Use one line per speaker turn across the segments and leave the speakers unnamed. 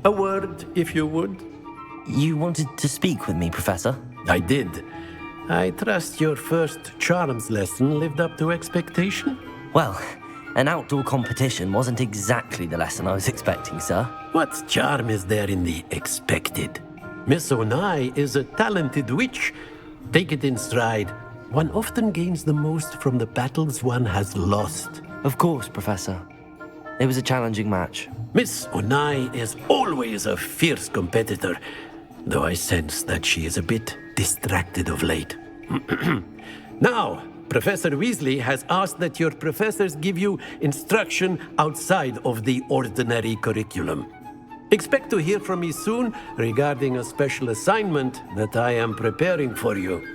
A word, if you would.
You wanted to speak with me, Professor?
I did. I trust your first charms lesson lived up to expectation?
Well, an outdoor competition wasn't exactly the lesson I was expecting, sir.
What charm is there in the expected? Miss Onai is a talented witch. Take it in stride. One often gains the most from the battles one has lost.
Of course, Professor. It was a challenging match.
Miss Onai is always a fierce competitor, though I sense that she is a bit distracted of late. Now, Professor Weasley has asked that your professors give you instruction outside of the ordinary curriculum. Expect to hear from me soon regarding a special assignment that I am preparing for you.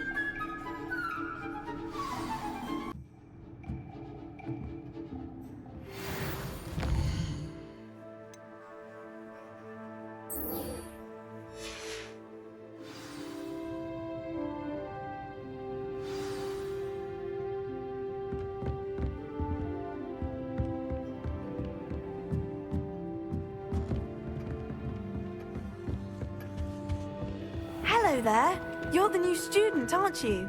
Hello there. You're the new student, aren't you?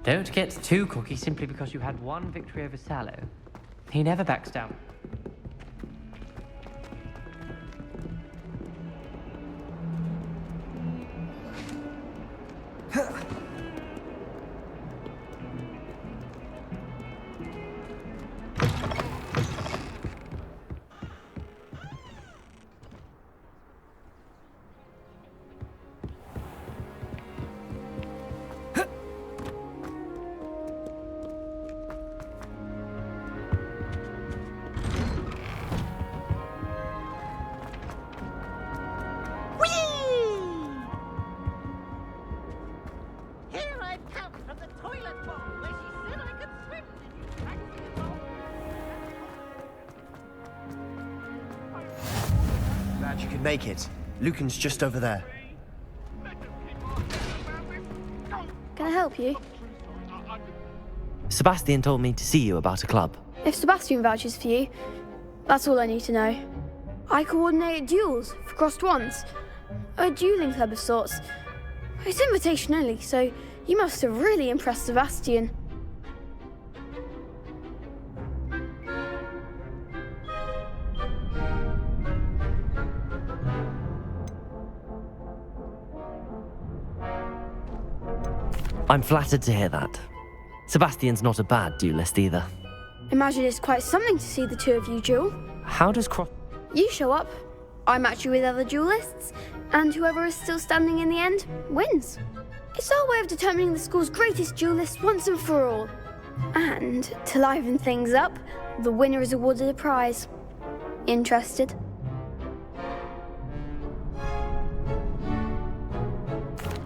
Don't get too cocky simply because you had one victory over Sallow. He never backs down.
You can make it. Lucan's just over there.
Can I help you?
Sebastian told me to see you about a club.
If Sebastian vouches for you, that's all I need to know. I coordinate duels for crossed wands. A dueling club of sorts. It's invitation only, so you must have really impressed Sebastian.
I'm flattered to hear that. Sebastian's not a bad duelist either.
Imagine it's quite something to see the two of you duel.
How does
You show up, I match you with other duelists, and whoever is still standing in the end wins. It's our way of determining the school's greatest duelist once and for all. And to liven things up, the winner is awarded a prize. Interested?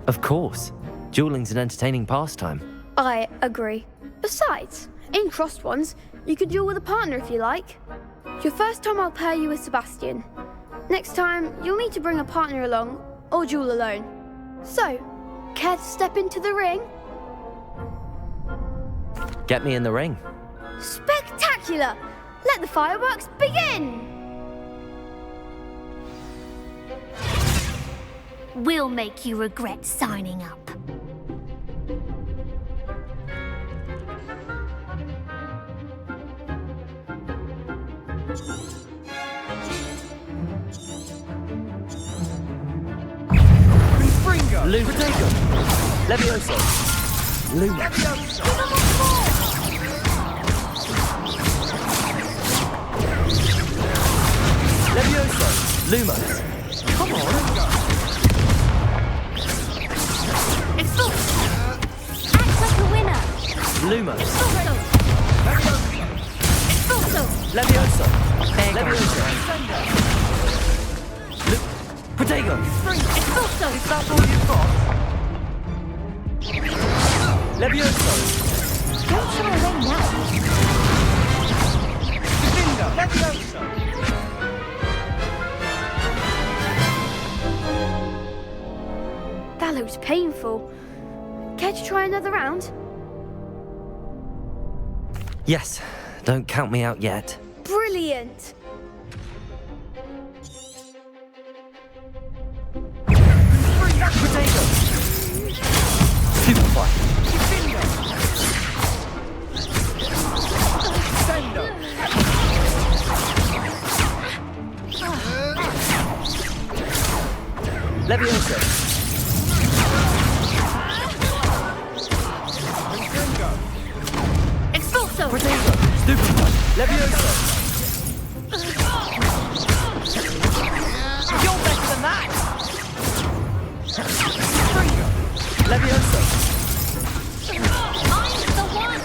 Of course. Dueling's an entertaining pastime.
I agree. Besides, in crossed ones, you could duel with a partner if you like. Your first time I'll pair you with Sebastian. Next time, you'll need to bring a partner along, or duel alone. So, care to step into the ring?
Get me in the ring.
Spectacular! Let the fireworks begin!
We'll make you regret signing up.
Potato! Levioso! Luna! Levioso! Lumos! Come on!
Expulse! Act like a winner!
Lumos!
Expulso!
Levioso! Levioso! Potato!
Expulso!
Is that all you've got? Levioso!
Don't shy away now.
Levioso!
That looks painful. Care to try another round?
Yes, don't count me out yet.
Brilliant!
Amplify. Levioso.
Expulso!
Potato. Stupid. Levioso. You're better than that. Levioso.
I'm the one!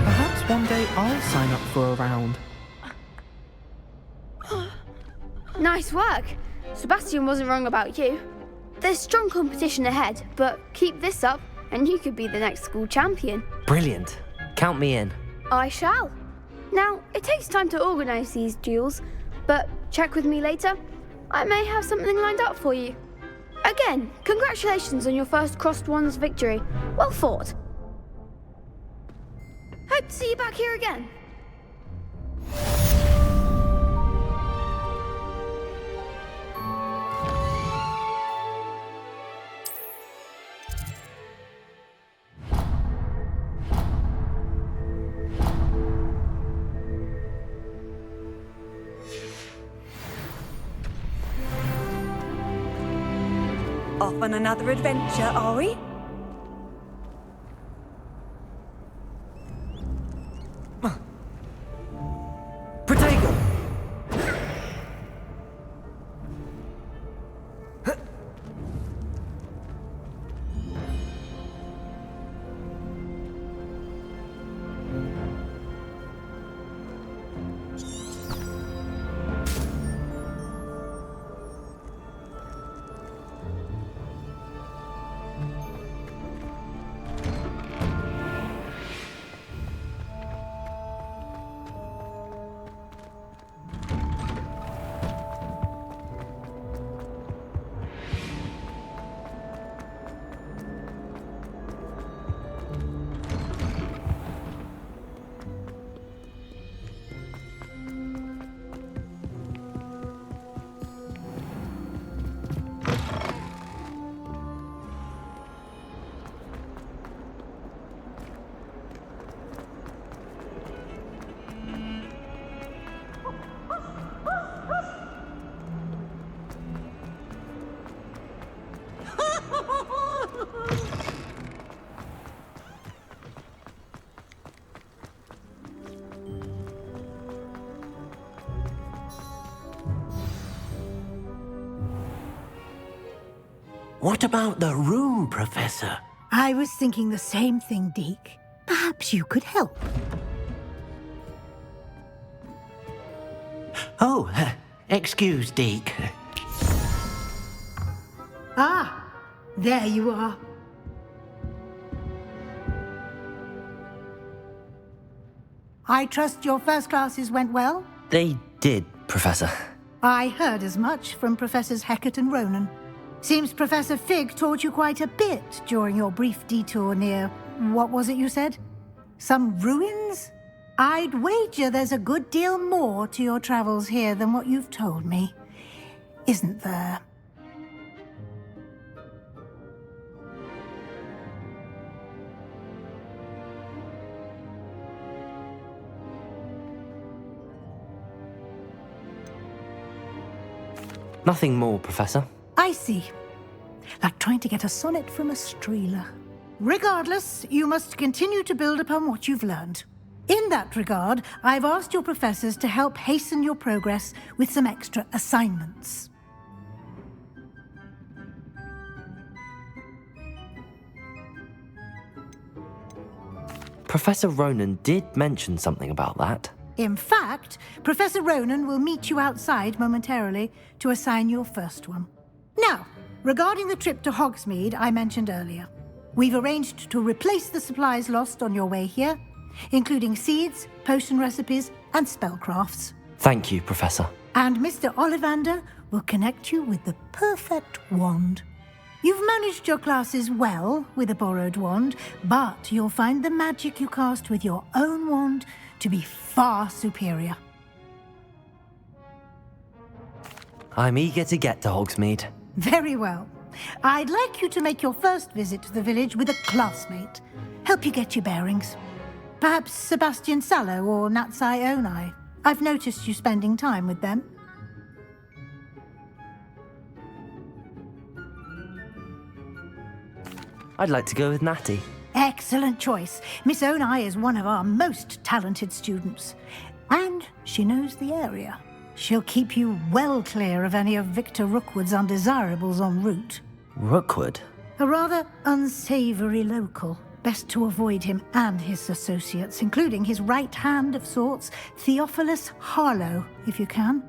Perhaps one day I'll sign up for a round.
Nice work. Sebastian wasn't wrong about you. There's strong competition ahead, but keep this up and you could be the next school champion.
Brilliant. Count me in.
I shall. Now, it takes time to organise these duels, but check with me later. I may have something lined up for you. Again, congratulations on your first Crossed Wands victory. Well fought. Hope to see you back here again.
Off on another adventure, are we?
Protego.
What about the room, Professor?
I was thinking the same thing, Deke. Perhaps you could help.
Oh, excuse, Deke.
Ah, there you are. I trust your first classes went well?
They did, Professor.
I heard as much from Professors Hecat and Ronan. Seems Professor Fig taught you quite a bit during your brief detour near... what was it you said? Some ruins? I'd wager there's a good deal more to your travels here than what you've told me. Isn't there?
Nothing more, Professor.
I see. Like trying to get a sonnet from a streeler. Regardless, you must continue to build upon what you've learned. In that regard, I've asked your professors to help hasten your progress with some extra assignments.
Professor Ronan did mention something about that.
In fact, Professor Ronan will meet you outside momentarily to assign your first one. Now, regarding the trip to Hogsmeade I mentioned earlier, we've arranged to replace the supplies lost on your way here, including seeds, potion recipes, and spellcrafts.
Thank you, Professor.
And Mr. Ollivander will connect you with the perfect wand. You've managed your classes well with a borrowed wand, but you'll find the magic you cast with your own wand to be far superior.
I'm eager to get to Hogsmeade.
Very well. I'd like you to make your first visit to the village with a classmate. Help you get your bearings. Perhaps Sebastian Sallow or Natsai Onai. I've noticed you spending time with them.
I'd like to go with Natty.
Excellent choice. Miss Onai is one of our most talented students. And she knows the area. She'll keep you well clear of any of Victor Rookwood's undesirables en route.
Rookwood?
A rather unsavory local. Best to avoid him and his associates, including his right hand of sorts, Theophilus Harlow, if you can.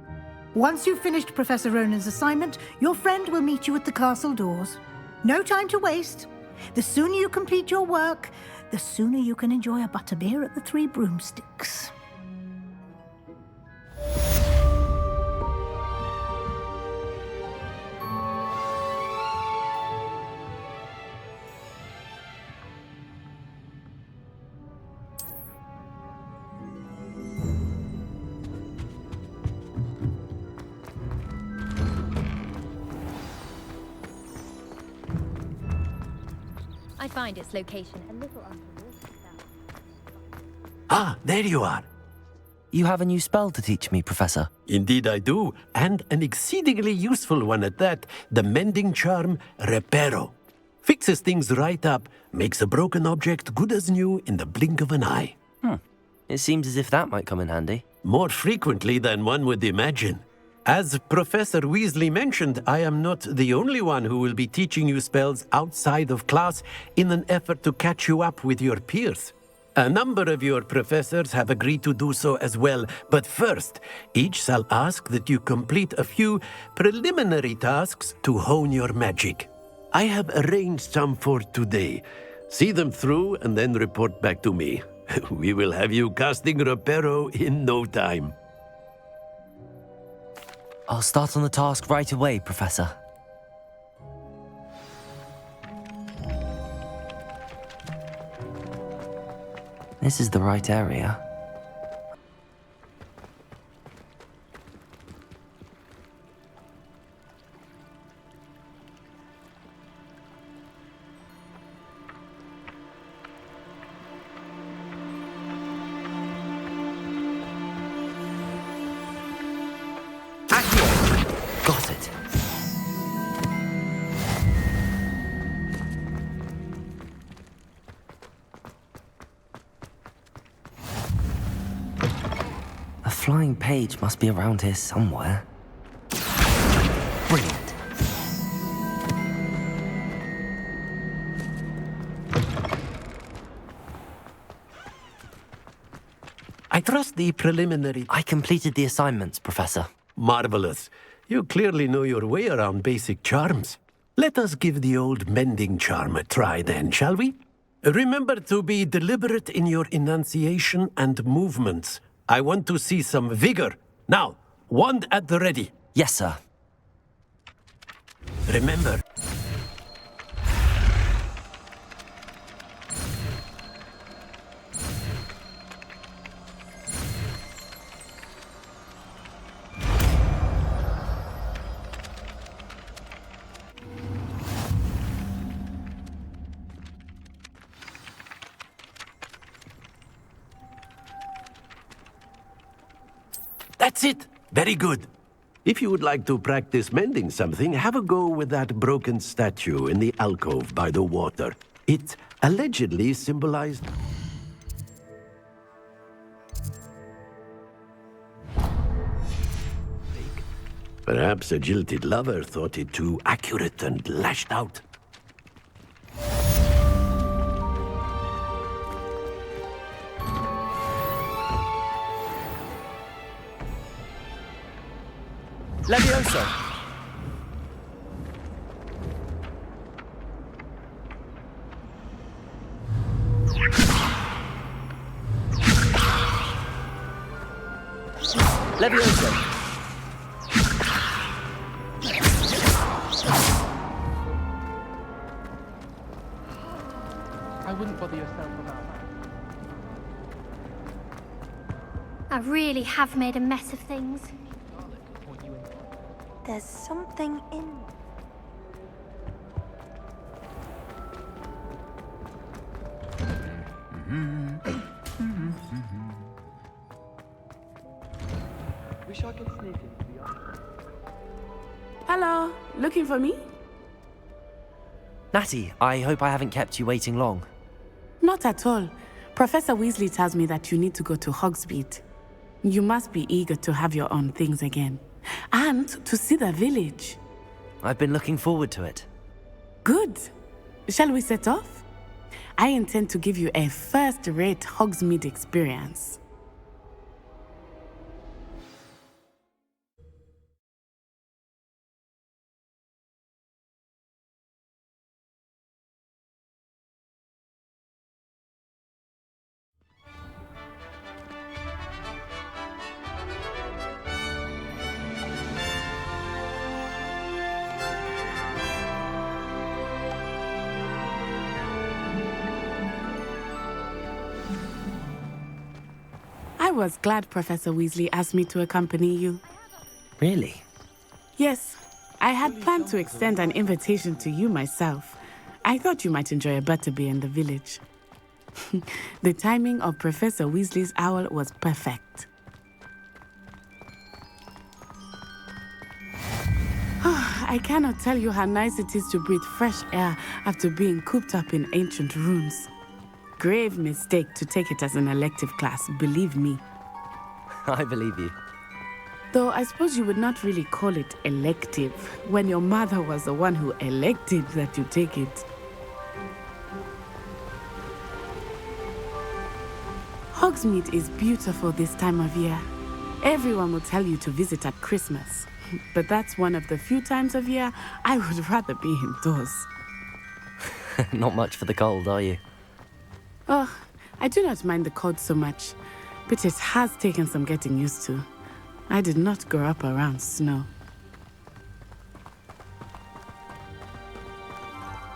Once you've finished Professor Ronan's assignment, your friend will meet you at the castle doors. No time to waste. The sooner you complete your work, the sooner you can enjoy a butterbeer at the Three Broomsticks.
I find its location a little untoward.
Ah, there you are.
You have a new spell to teach me, Professor.
Indeed I do, and an exceedingly useful one at that, the mending charm Reparo. Fixes things right up, makes a broken object good as new in the blink of an eye.
It seems as if that might come in handy.
More frequently than one would imagine. As Professor Weasley mentioned, I am not the only one who will be teaching you spells outside of class in an effort to catch you up with your peers. A number of your professors have agreed to do so as well, but first, each shall ask that you complete a few preliminary tasks to hone your magic. I have arranged some for today. See them through and then report back to me. We will have you casting Reparo in no time.
I'll start on the task right away, Professor. This is the right area. Got it. A flying page must be around here somewhere. Brilliant.
I trust the preliminary...
I completed the assignments, Professor.
Marvelous. You clearly know your way around basic charms. Let us give the old mending charm a try then, shall we? Remember to be deliberate in your enunciation and movements. I want to see some vigor. Now, wand at the ready.
Yes, sir.
Remember... That's it! Very good. If you would like to practice mending something, have a go with that broken statue in the alcove by the water. It allegedly symbolized... Perhaps a jilted lover thought it too accurate and lashed out.
Levioso! Levioso!
I wouldn't bother yourself about that.
I really have made a mess of things.
There's something in...
Wish I could sneak into the office.
Hello, looking for me?
Natty, I hope I haven't kept you waiting long.
Not at all. Professor Weasley tells me that you need to go to Hogsmeade. You must be eager to have your own things again. And to see the village.
I've been looking forward to it.
Good. Shall we set off? I intend to give you a first-rate Hogsmeade experience. I was glad Professor Weasley asked me to accompany you.
Really?
Yes, I had planned to extend an invitation to you myself. I thought you might enjoy a butterbeer in the village. The timing of Professor Weasley's owl was perfect. I cannot tell you how nice it is to breathe fresh air after being cooped up in ancient rooms. Grave mistake to take it as an elective class, believe me.
I believe you.
Though I suppose you would not really call it elective when your mother was the one who elected that you take it. Hogsmeade is beautiful this time of year. Everyone will tell you to visit at Christmas. But that's one of the few times of year I would rather be indoors.
Not much for the cold, are you?
Oh, I do not mind the cold so much, but it has taken some getting used to. I did not grow up around snow.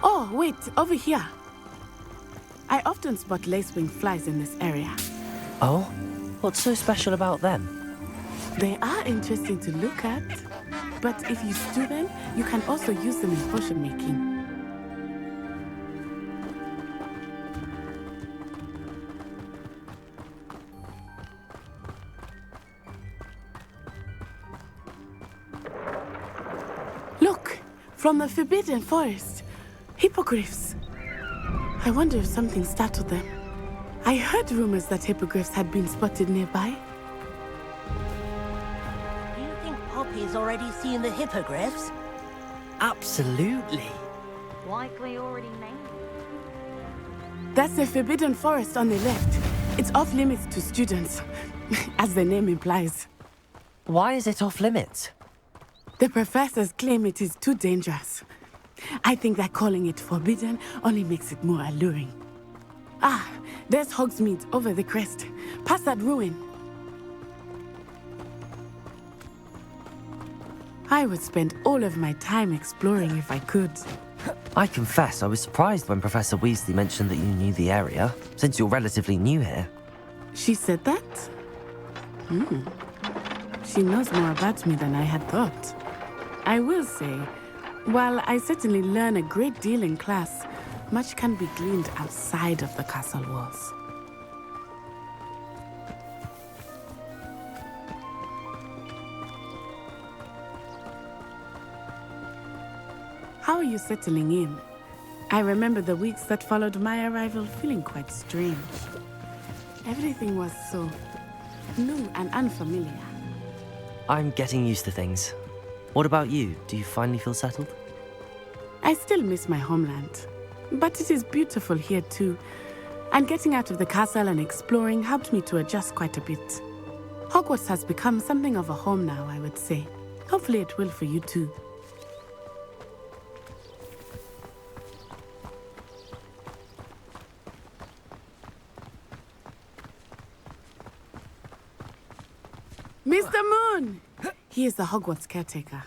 Oh, wait, over here. I often spot lacewing flies in this area.
Oh? What's so special about them?
They are interesting to look at, but if you stew them, you can also use them in potion making. Look, from the Forbidden Forest, hippogriffs. I wonder if something startled them. I heard rumors that hippogriffs had been spotted nearby.
Do you think Poppy's already seen the hippogriffs?
Absolutely.
Likely already named.
That's the Forbidden Forest on the left. It's off limits to students, as the name implies.
Why is it off limits?
The professors claim it is too dangerous. I think that calling it forbidden only makes it more alluring. Ah, there's Hogsmeade over the crest, past that ruin. I would spend all of my time exploring if I could.
I confess I was surprised when Professor Weasley mentioned that you knew the area, since you're relatively new here.
She said that? She knows more about me than I had thought. I will say, while I certainly learn a great deal in class, much can be gleaned outside of the castle walls. How are you settling in? I remember the weeks that followed my arrival feeling quite strange. Everything was so new and unfamiliar.
I'm getting used to things. What about you? Do you finally feel settled?
I still miss my homeland, but it is beautiful here too. And getting out of the castle and exploring helped me to adjust quite a bit. Hogwarts has become something of a home now, I would say. Hopefully it will for you too. Mr. Moon! He is the Hogwarts caretaker.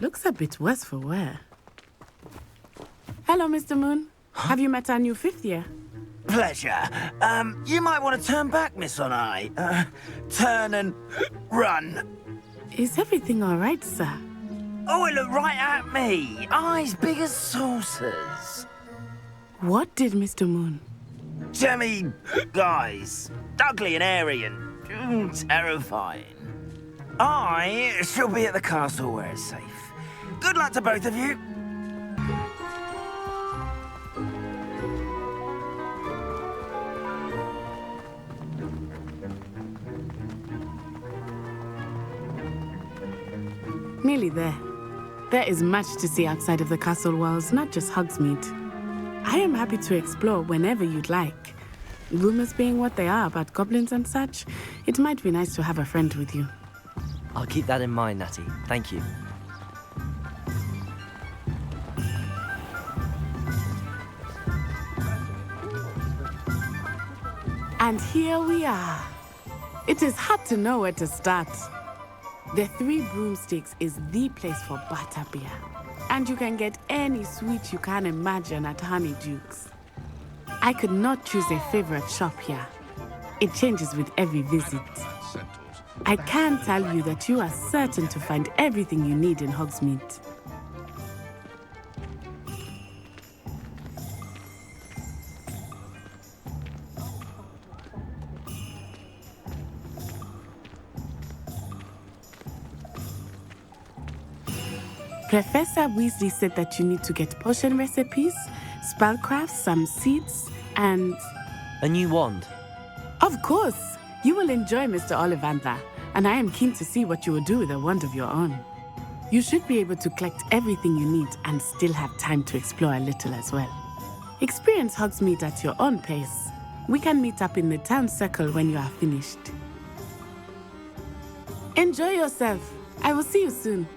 Looks a bit worse for wear. Hello, Mr. Moon. Have you met our new fifth year?
Pleasure. You might want to turn back, Miss On-Eye. Turn and run.
Is everything all right, sir?
Oh, it looked right at me. Eyes big as saucers.
What did Mr. Moon?
Jemmy, guys. Ugly and airy and terrifying. I shall be at the castle where it's safe. Good luck to both of you.
Nearly there. There is much to see outside of the castle walls, not just Hogsmeade. I am happy to explore whenever you'd like. Rumors being what they are about goblins and such, it might be nice to have a friend with you.
I'll keep that in mind, Natty. Thank you.
And here we are. It is hard to know where to start. The Three Broomsticks is the place for butterbeer. And you can get any sweet you can imagine at Honeyduke's. I could not choose a favorite shop here. It changes with every visit. I can tell you that you are certain to find everything you need in Hogsmeade. Professor Weasley said that you need to get potion recipes, spellcrafts, some seeds, and...
A new wand.
Of course! You will enjoy Mr. Ollivander, and I am keen to see what you will do with a wand of your own. You should be able to collect everything you need and still have time to explore a little as well. Experience Hogsmeade at your own pace. We can meet up in the town circle when you are finished. Enjoy yourself. I will see you soon.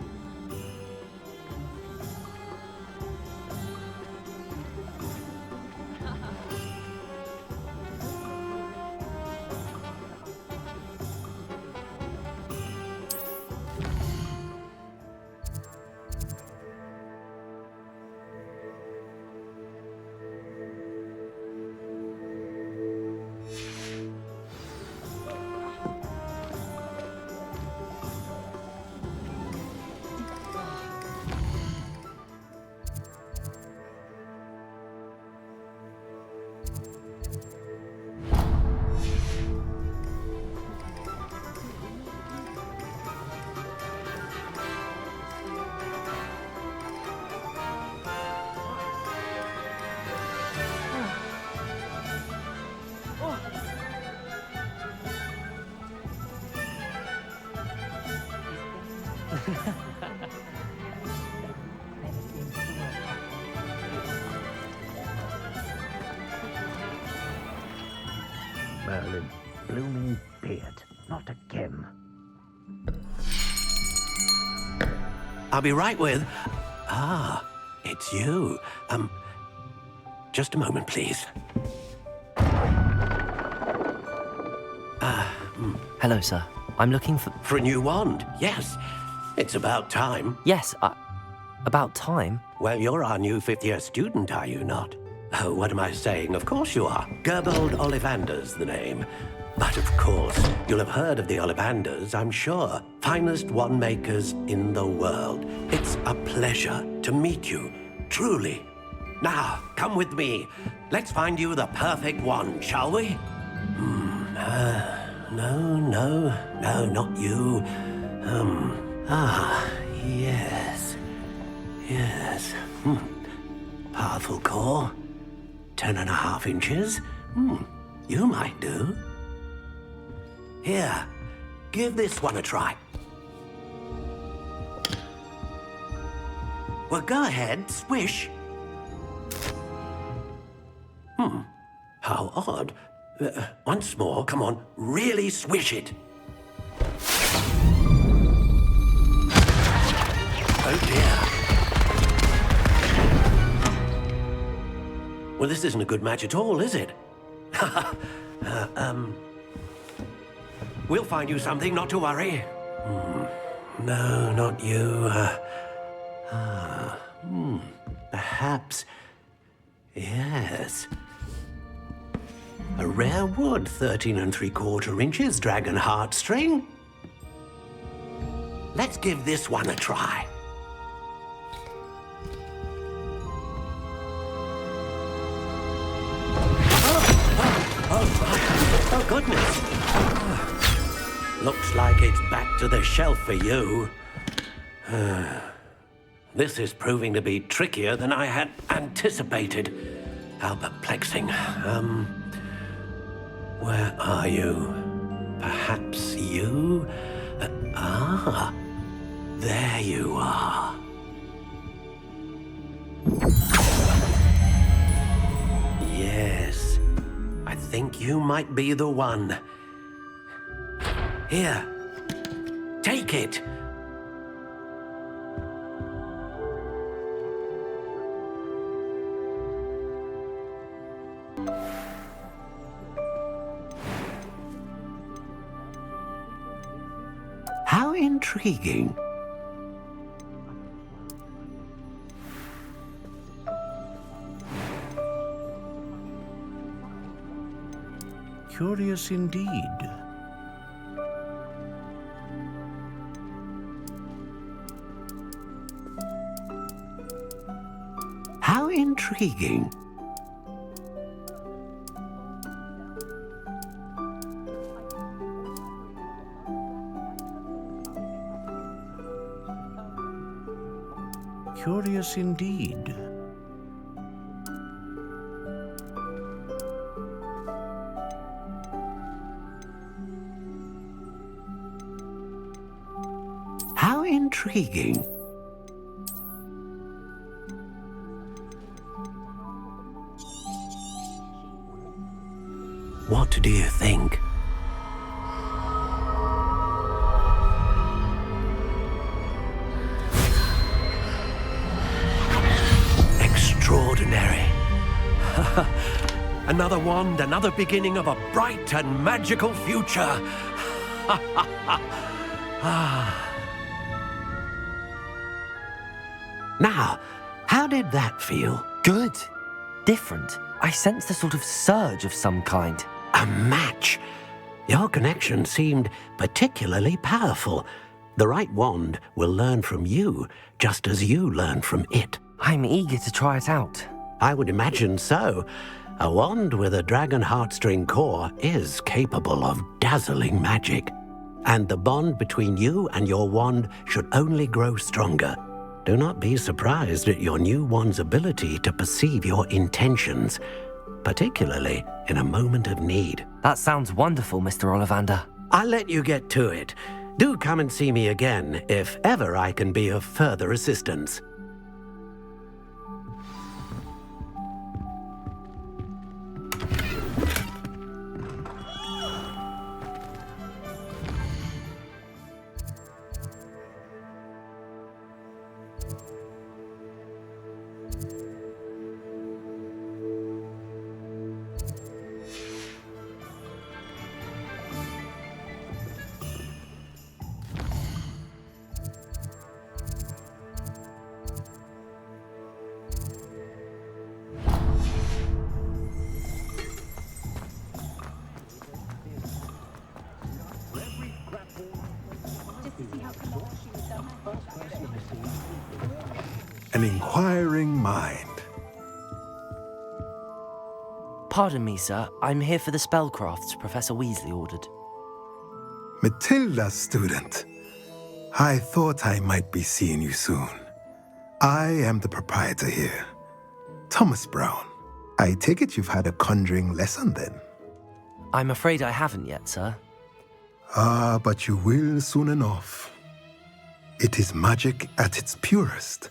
Merlin, blooming beard, not again. I'll be right with... Ah, it's you. Just a moment, please.
Hello, sir. I'm looking for...
For a new wand, yes. It's about time.
Yes, about time?
Well, you're our new fifth-year student, are you not? Oh, what am I saying? Of course you are. Gerbold Ollivander's the name. But of course, you'll have heard of the Ollivanders, I'm sure. Finest wand makers in the world. It's a pleasure to meet you, truly. Now, come with me. Let's find you the perfect wand, shall we? No, not you. Yes. Powerful core. 10.5 inches. You might do. Here, give this one a try. Well, go ahead, swish. How odd. Once more, come on, really swish it. Oh dear. Well, this isn't a good match at all, is it? We'll find you something, not to worry. No, not you. Perhaps. Yes. A rare wood, 13 3/4 inches, dragon heartstring. Let's give this one a try. goodness. Looks like it's back to the shelf for you. This is proving to be trickier than I had anticipated. How perplexing. Where are you? Perhaps you? There you are. Yes, I think you might be the one. Here, take it. How intriguing.
Curious indeed.
How intriguing.
Curious indeed.
How intriguing. What do you think? Extraordinary. Another wand, another beginning of a bright and magical future. Now, how did that feel?
Good. Different. I sensed a sort of surge of some kind.
A match. Your connection seemed particularly powerful. The right wand will learn from you, just as you learn from it.
I'm eager to try it out.
I would imagine so. A wand with a dragon heartstring core is capable of dazzling magic. And the bond between you and your wand should only grow stronger. Do not be surprised at your new wand's ability to perceive your intentions, particularly in a moment of need.
That sounds wonderful, Mr. Ollivander.
I'll let you get to it. Do come and see me again if ever I can be of further assistance.
An inquiring mind.
Pardon me, sir. I'm here for the spellcrafts Professor Weasley ordered.
Matilda's student. I thought I might be seeing you soon. I am the proprietor here, Thomas Brown. I take it you've had a conjuring lesson then?
I'm afraid I haven't yet, sir.
Ah, but you will soon enough. It is magic at its purest,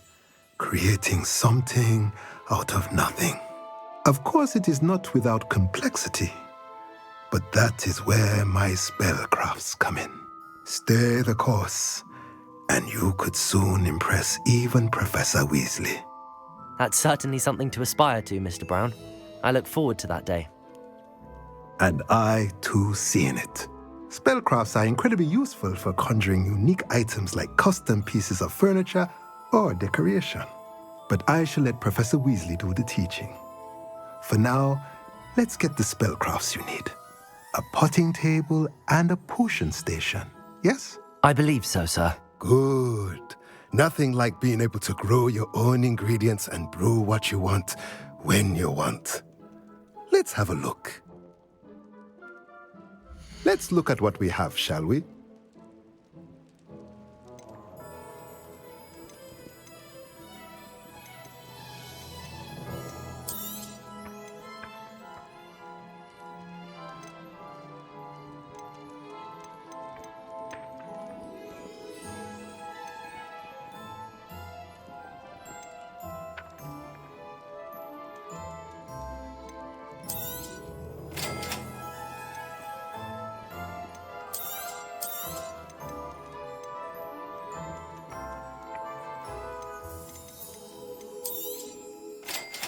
creating something out of nothing. Of course, it is not without complexity, but that is where my spellcrafts come in. Stay the course, and you could soon impress even Professor Weasley.
That's certainly something to aspire to, Mr. Brown. I look forward to that day.
And I, too, seeing it. Spellcrafts are incredibly useful for conjuring unique items like custom pieces of furniture or decoration. But I shall let Professor Weasley do the teaching. For now, let's get the spellcrafts you need. A potting table and a potion station, yes?
I believe so, sir.
Good. Nothing like being able to grow your own ingredients and brew what you want when you want. Let's have a look. Let's look at what we have, shall we?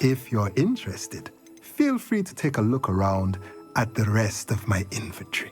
If you're interested, feel free to take a look around at the rest of my inventory.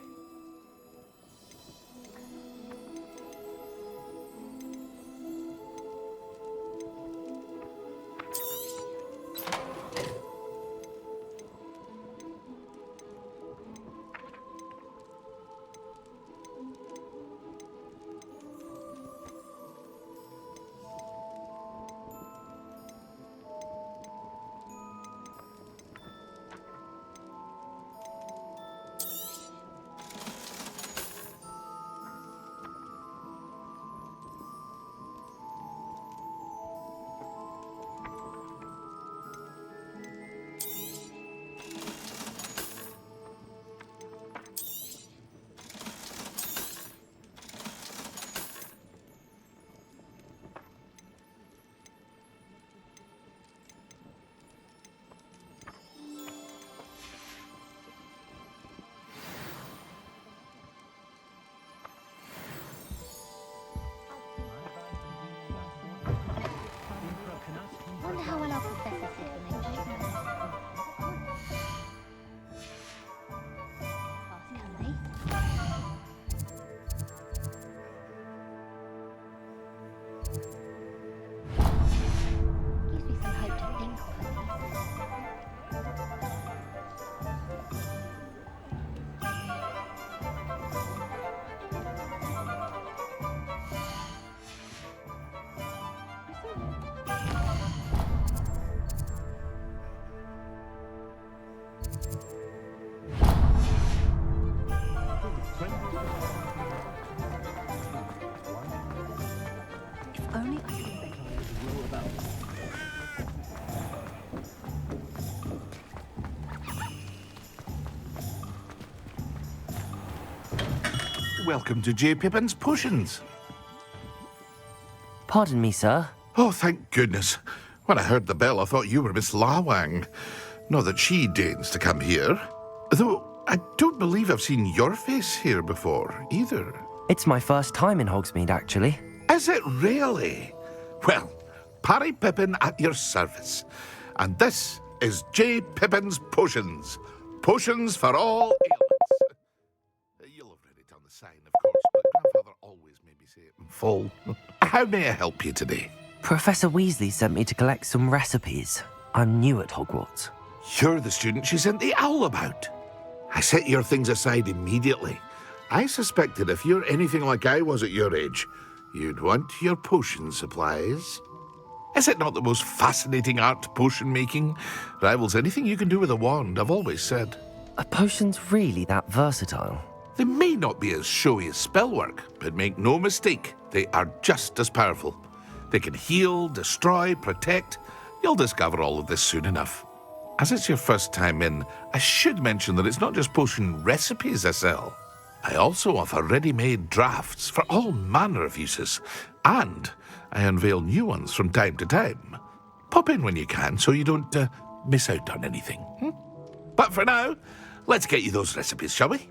Wonder how well our professor said the name. Gives me some hope to think of at
If only I could make
Welcome to J. Pippin's Potions.
Pardon me, sir.
Oh, thank goodness. When I heard the bell, I thought you were Miss Lawang. Not that she deigns to come here. Though I don't believe I've seen your face here before, either.
It's my first time in Hogsmeade, actually.
Is it really? Well, Parry Pippin at your service. And this is J. Pippin's Potions. Potions for all ailments. You'll have read it on the sign, of course, but Grandfather always made me say it in full. How may I help you today?
Professor Weasley sent me to collect some recipes. I'm new at Hogwarts.
You're the student she sent the owl about. I set your things aside immediately. I suspected if you're anything like I was at your age, you'd want your potion supplies. Is it not the most fascinating art, potion making? Rivals anything you can do with a wand, I've always said.
Are potions really that versatile?
They may not be as showy as spellwork, but make no mistake, they are just as powerful. They can heal, destroy, protect. You'll discover all of this soon enough. As it's your first time in, I should mention that it's not just potion recipes I sell. I also offer ready-made drafts for all manner of uses, and I unveil new ones from time to time. Pop in when you can so you don't miss out on anything. But for now, let's get you those recipes, shall we?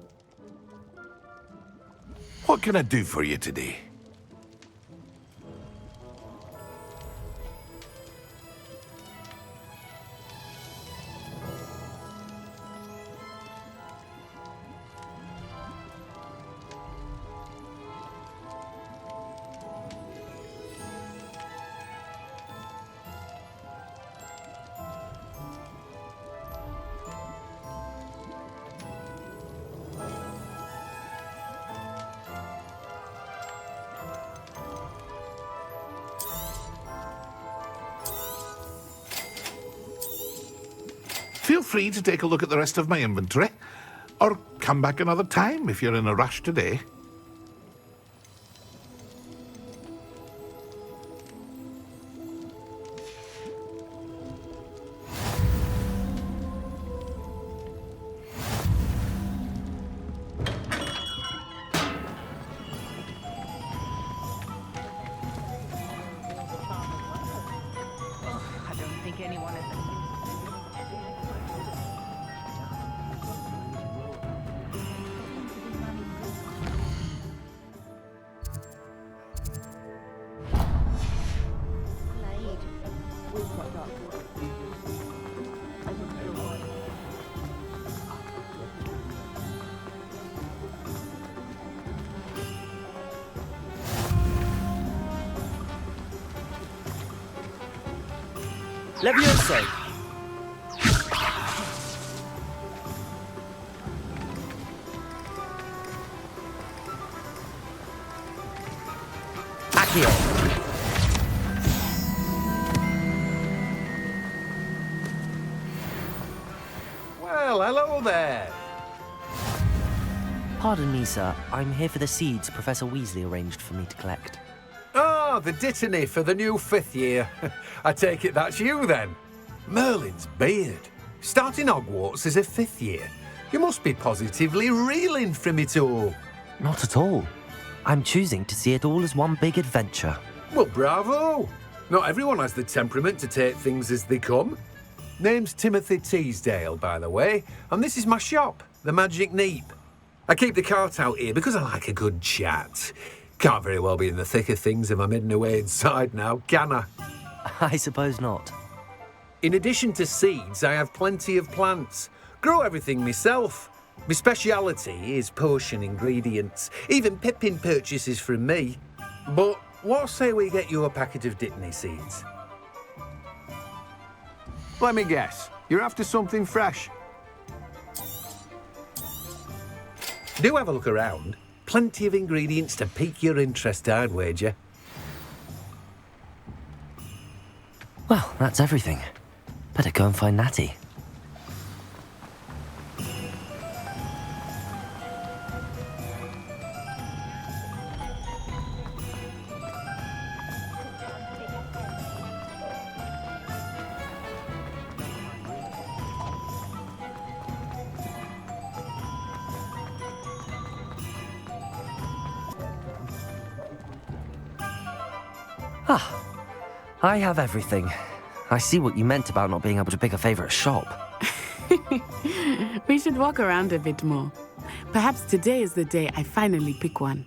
What can I do for you today? Feel free to take a look at the rest of my inventory. Or come back another time if you're in a rush today.
I don't think anyone is.
Levioso! Accio!
Well, hello there.
Pardon me, sir. I'm here for the seeds Professor Weasley arranged for me to collect.
Ah, the dittany for the new 5th year. I take it that's you, then. Merlin's beard. Starting Hogwarts as a 5th year. You must be positively reeling from it all.
Not at all. I'm choosing to see it all as one big adventure.
Well, bravo. Not everyone has the temperament to take things as they come. Name's Timothy Teasdale, by the way, and this is my shop, the Magic Neep. I keep the cart out here because I like a good chat. Can't very well be in the thick of things if I'm hidden away inside now, can I?
I suppose not.
In addition to seeds, I have plenty of plants. Grow everything myself. My speciality is potion ingredients. Even Pippin purchases from me. But what say we get you a packet of Dittany seeds?
Let me guess. You're after something fresh.
Do have a look around. Plenty of ingredients to pique your interest, I'd wager.
Well, that's everything. Better go and find Natty. Ah, I have everything. I see what you meant about not being able to pick a favourite shop.
We should walk around a bit more. Perhaps today is the day I finally pick one.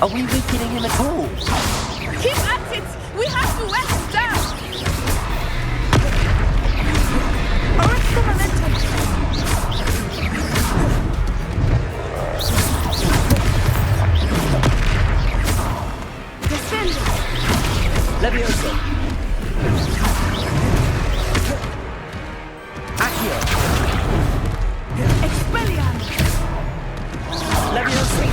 Are we weakening him at all?
Keep at it! We have to wear him down! Arrest the momentum! Descend!
Levioso! Accio!
Expelliarmus!
Levioso!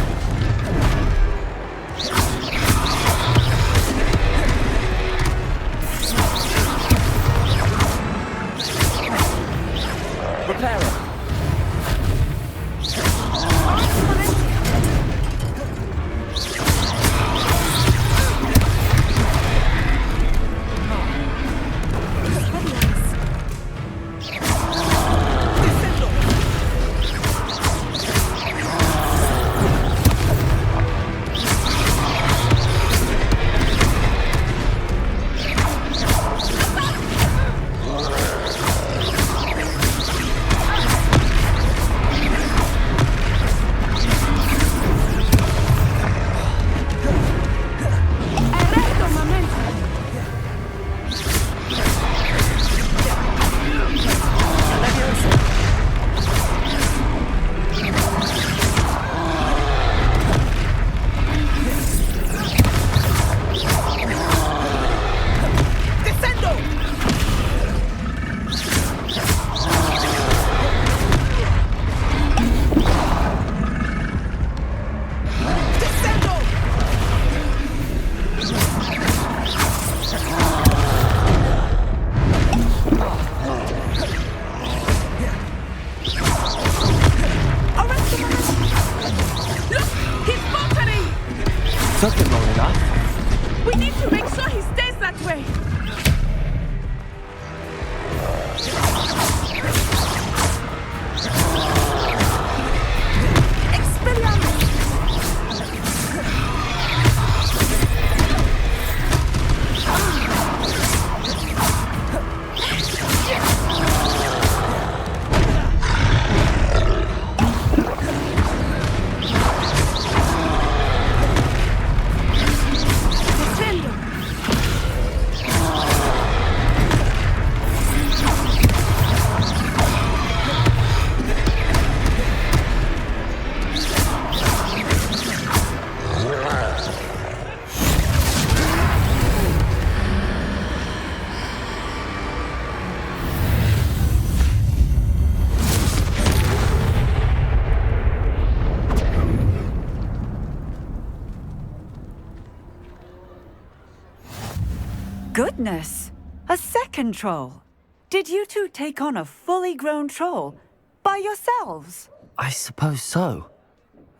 Goodness! A second troll! Did you two take on a fully grown troll by yourselves?
I suppose so.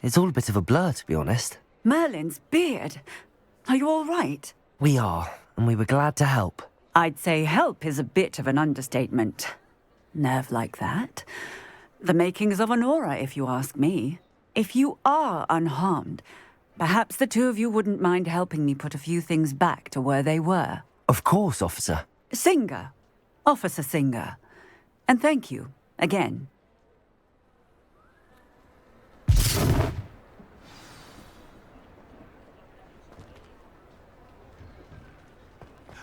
It's all a bit of a blur, to be honest.
Merlin's beard. Are you all right?
We are, and we were glad to help.
I'd say help is a bit of an understatement. Nerve like that. The makings of an aura, if you ask me. If you are unharmed, perhaps the two of you wouldn't mind helping me put a few things back to where they were.
Of course, officer.
Singer. Officer Singer. And thank you, again.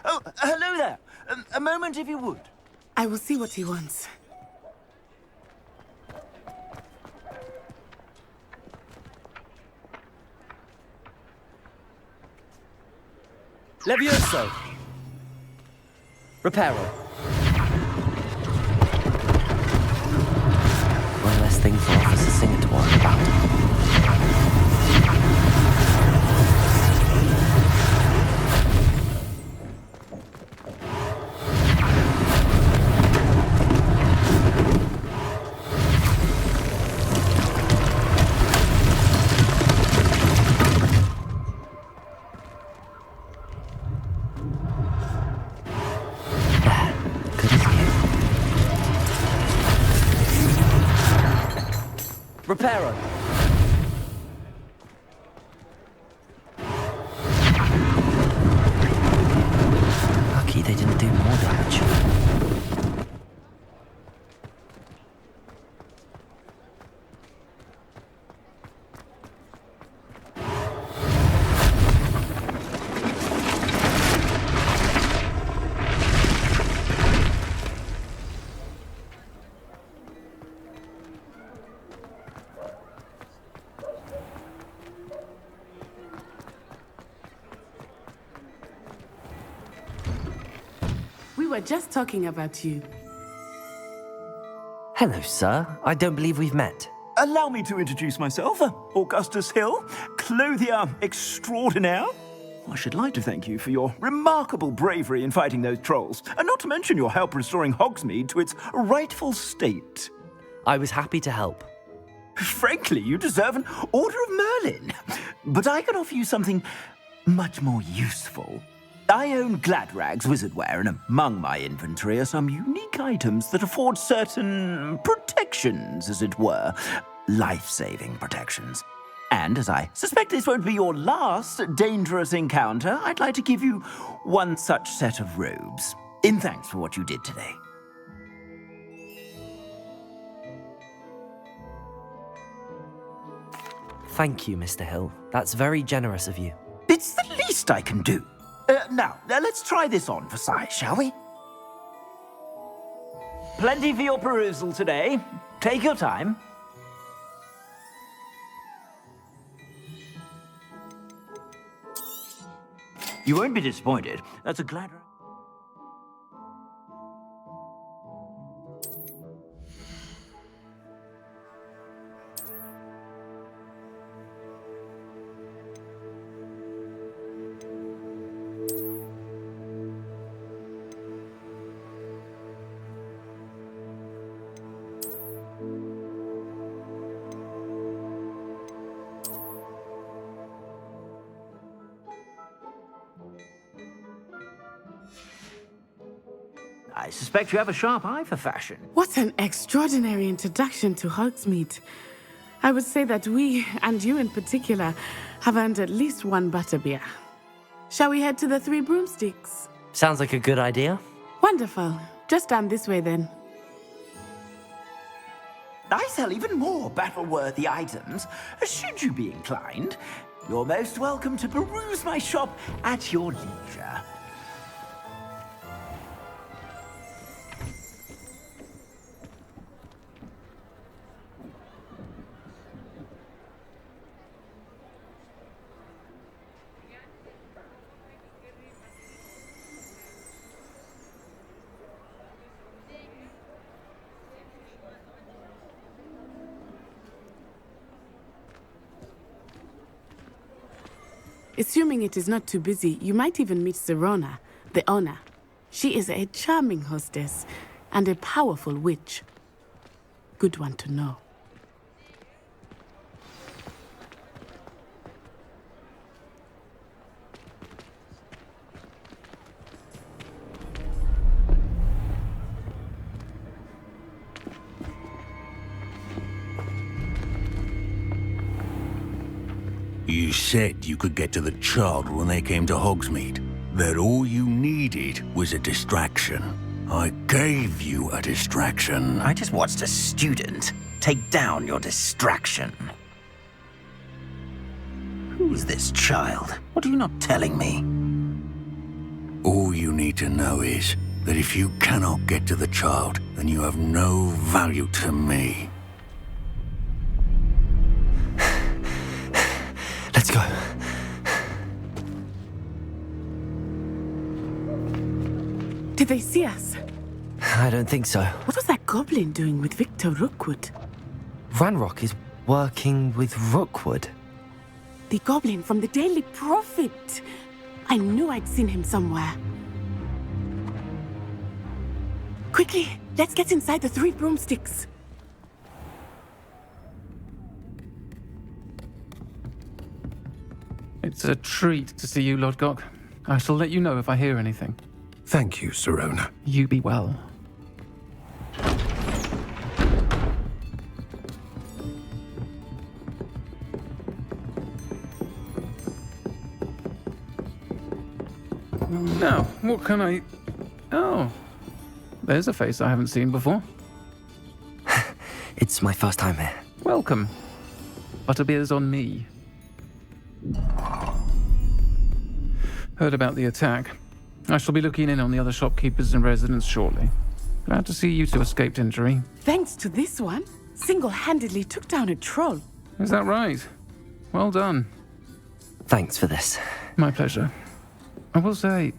Oh, hello there. A moment, if you would.
I will see what he wants.
Levioso. Reparo.
One less thing for Officer Singer to worry about.
Reparo.
Lucky they didn't do more damage.
We were just talking about you.
Hello, sir. I don't believe we've met.
Allow me to introduce myself, Augustus Hill, clothier extraordinaire. I should like to thank you for your remarkable bravery in fighting those trolls, and not to mention your help restoring Hogsmeade to its rightful state.
I was happy to help.
Frankly, you deserve an Order of Merlin. But I can offer you something much more useful. I own Gladrag's wizardware, and among my inventory are some unique items that afford certain protections, as it were. Life-saving protections. And as I suspect this won't be your last dangerous encounter, I'd like to give you one such set of robes, in thanks for what you did today.
Thank you, Mr. Hill. That's very generous of you.
It's the least I can do. Now, let's try this on for size, shall we? Plenty for your perusal today. Take your time. You won't be disappointed. That's a glad... I suspect you have a sharp eye for fashion.
What an extraordinary introduction to Hogsmeade. I would say that we, and you in particular, have earned at least one butterbeer. Shall we head to the Three Broomsticks?
Sounds like a good idea.
Wonderful. Just down this way then.
I sell even more battle-worthy items. Should you be inclined, you're most welcome to peruse my shop at your leisure.
Assuming it is not too busy, you might even meet Sirona, the owner. She is a charming hostess and a powerful witch. Good one to know.
You said you could get to the child when they came to Hogsmeade. That all you needed was a distraction. I gave you a distraction.
I just watched a student take down your distraction. Who's this child? What are you not telling me?
All you need to know is that if you cannot get to the child, then you have no value to me.
Let's go.
Did they see us?
I don't think so.
What was that goblin doing with Victor Rookwood?
Ranrock is working with Rookwood.
The goblin from the Daily Prophet. I knew I'd seen him somewhere. Quickly, let's get inside the 3 broomsticks.
It's a treat to see you, Lodgok. I shall let you know if I hear anything.
Thank you, Sirona.
You be well. Now, what can I... Oh, there's a face I haven't seen before.
It's my first time here.
Welcome. Butterbeer's on me. Heard about the attack. I shall be looking in on the other shopkeepers and residents shortly. Glad to see you two escaped injury.
Thanks to this one, single-handedly took down a troll.
Is that right? Well done.
Thanks for this.
My pleasure. I will say,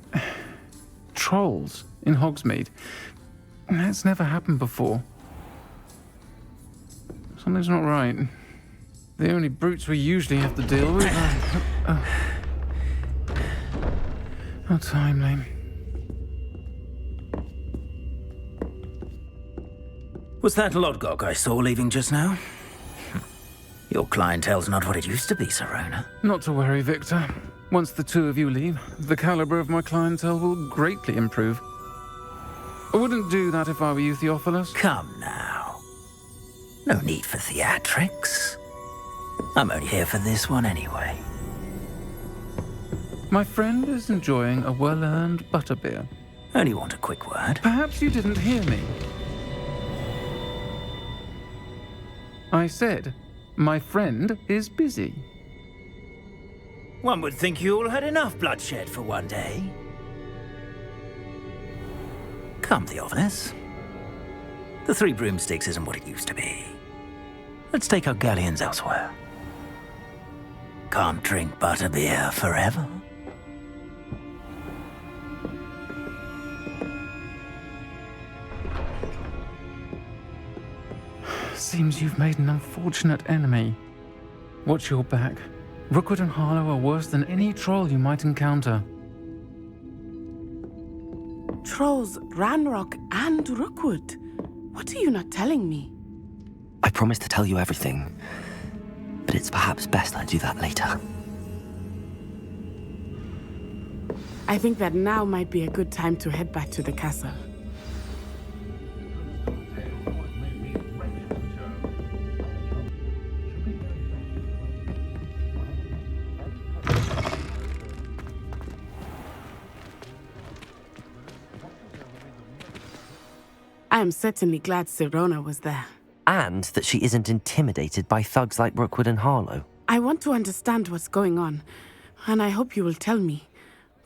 trolls in Hogsmeade. That's never happened before. Something's not right. The only brutes we usually have to deal with are... How timely.
Was that Lodgok I saw leaving just now? Your clientele's not what it used to be, Sirona.
Not to worry, Victor. Once the two of you leave, the caliber of my clientele will greatly improve. I wouldn't do that if I were you, Theophilus.
Come now. No need for theatrics. I'm only here for this one anyway.
My friend is enjoying a well-earned butterbeer.
Only want a quick word.
Perhaps you didn't hear me. I said, my friend is busy.
One would think you all had enough bloodshed for one day. Come, Theophilus. The 3 broomsticks isn't what it used to be. Let's take our galleons elsewhere. Can't drink butterbeer forever.
Seems you've made an unfortunate enemy. Watch your back. Rookwood and Harlow are worse than any troll you might encounter.
Trolls, Ranrock, and Rookwood. What are you not telling me?
I promised to tell you everything, but it's perhaps best I do that later.
I think that now might be a good time to head back to the castle. I am certainly glad Sirona was there.
And that she isn't intimidated by thugs like Rookwood and Harlow.
I want to understand what's going on, and I hope you will tell me.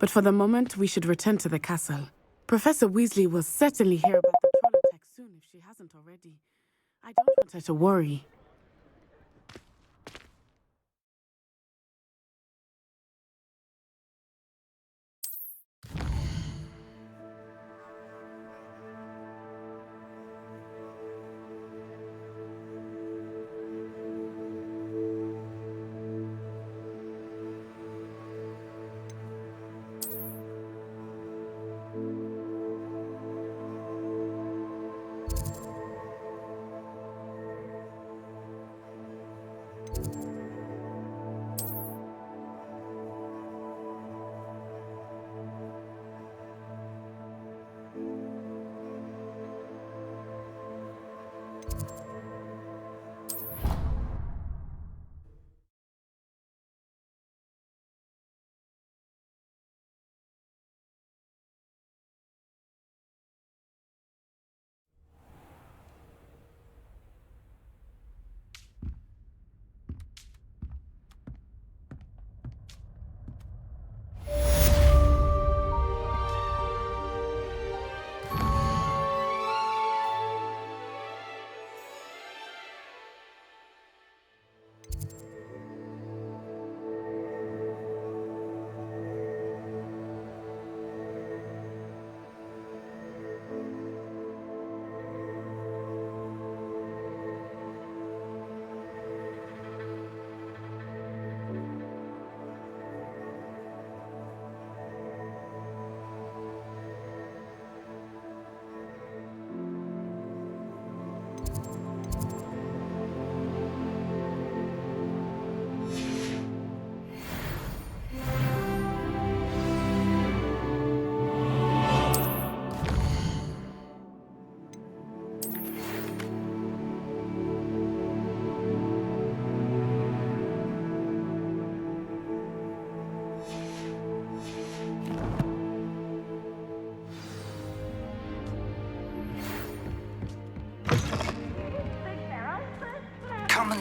But for the moment, we should return to the castle. Professor Weasley will certainly hear about the troll attack soon if she hasn't already. I don't want her to worry.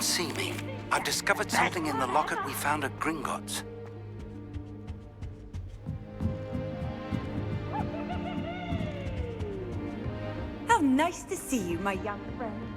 see me. I've discovered something in the locket we found at Gringotts.
How nice to see you, my young friend.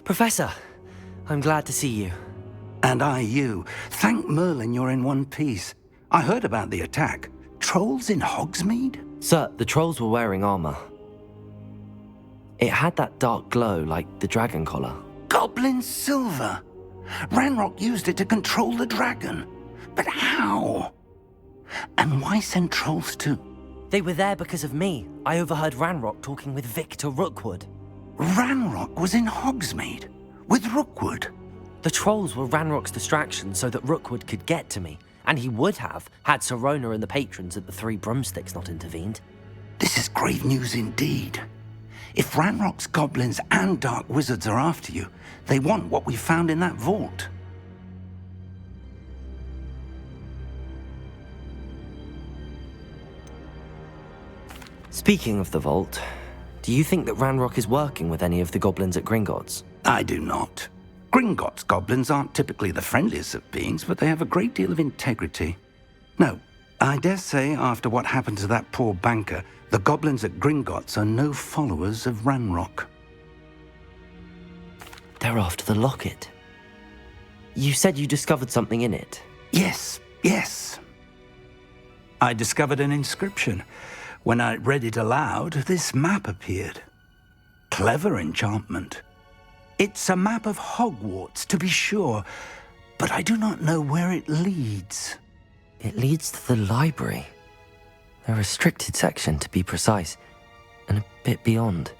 Professor, I'm glad to see you.
And I you. Thank Merlin you're in one piece. I heard about the attack. Trolls in Hogsmeade?
Sir, the trolls were wearing armor. It had that dark glow like the dragon collar.
Goblin silver! Ranrock used it to control the dragon. But how? And why send trolls too?
They were there because of me. I overheard Ranrock talking with Victor Rookwood.
Ranrock was in Hogsmeade? With Rookwood?
The trolls were Ranrock's distraction so that Rookwood could get to me. And he would have, had Sirona and the patrons at the Three Broomsticks not intervened.
This is grave news indeed. If Ranrock's goblins and dark wizards are after you, they want what we found in that vault.
Speaking of the vault, do you think that Ranrock is working with any of the goblins at Gringotts?
I do not. Gringotts goblins aren't typically the friendliest of beings, but they have a great deal of integrity. No, I dare say after what happened to that poor banker, the goblins at Gringotts are no followers of Ranrock.
They're after the locket. You said you discovered something in it.
Yes. I discovered an inscription. When I read it aloud, this map appeared. Clever enchantment. It's a map of Hogwarts, to be sure, but I do not know where it leads.
It leads to the library. A restricted section, to be precise, and a bit beyond.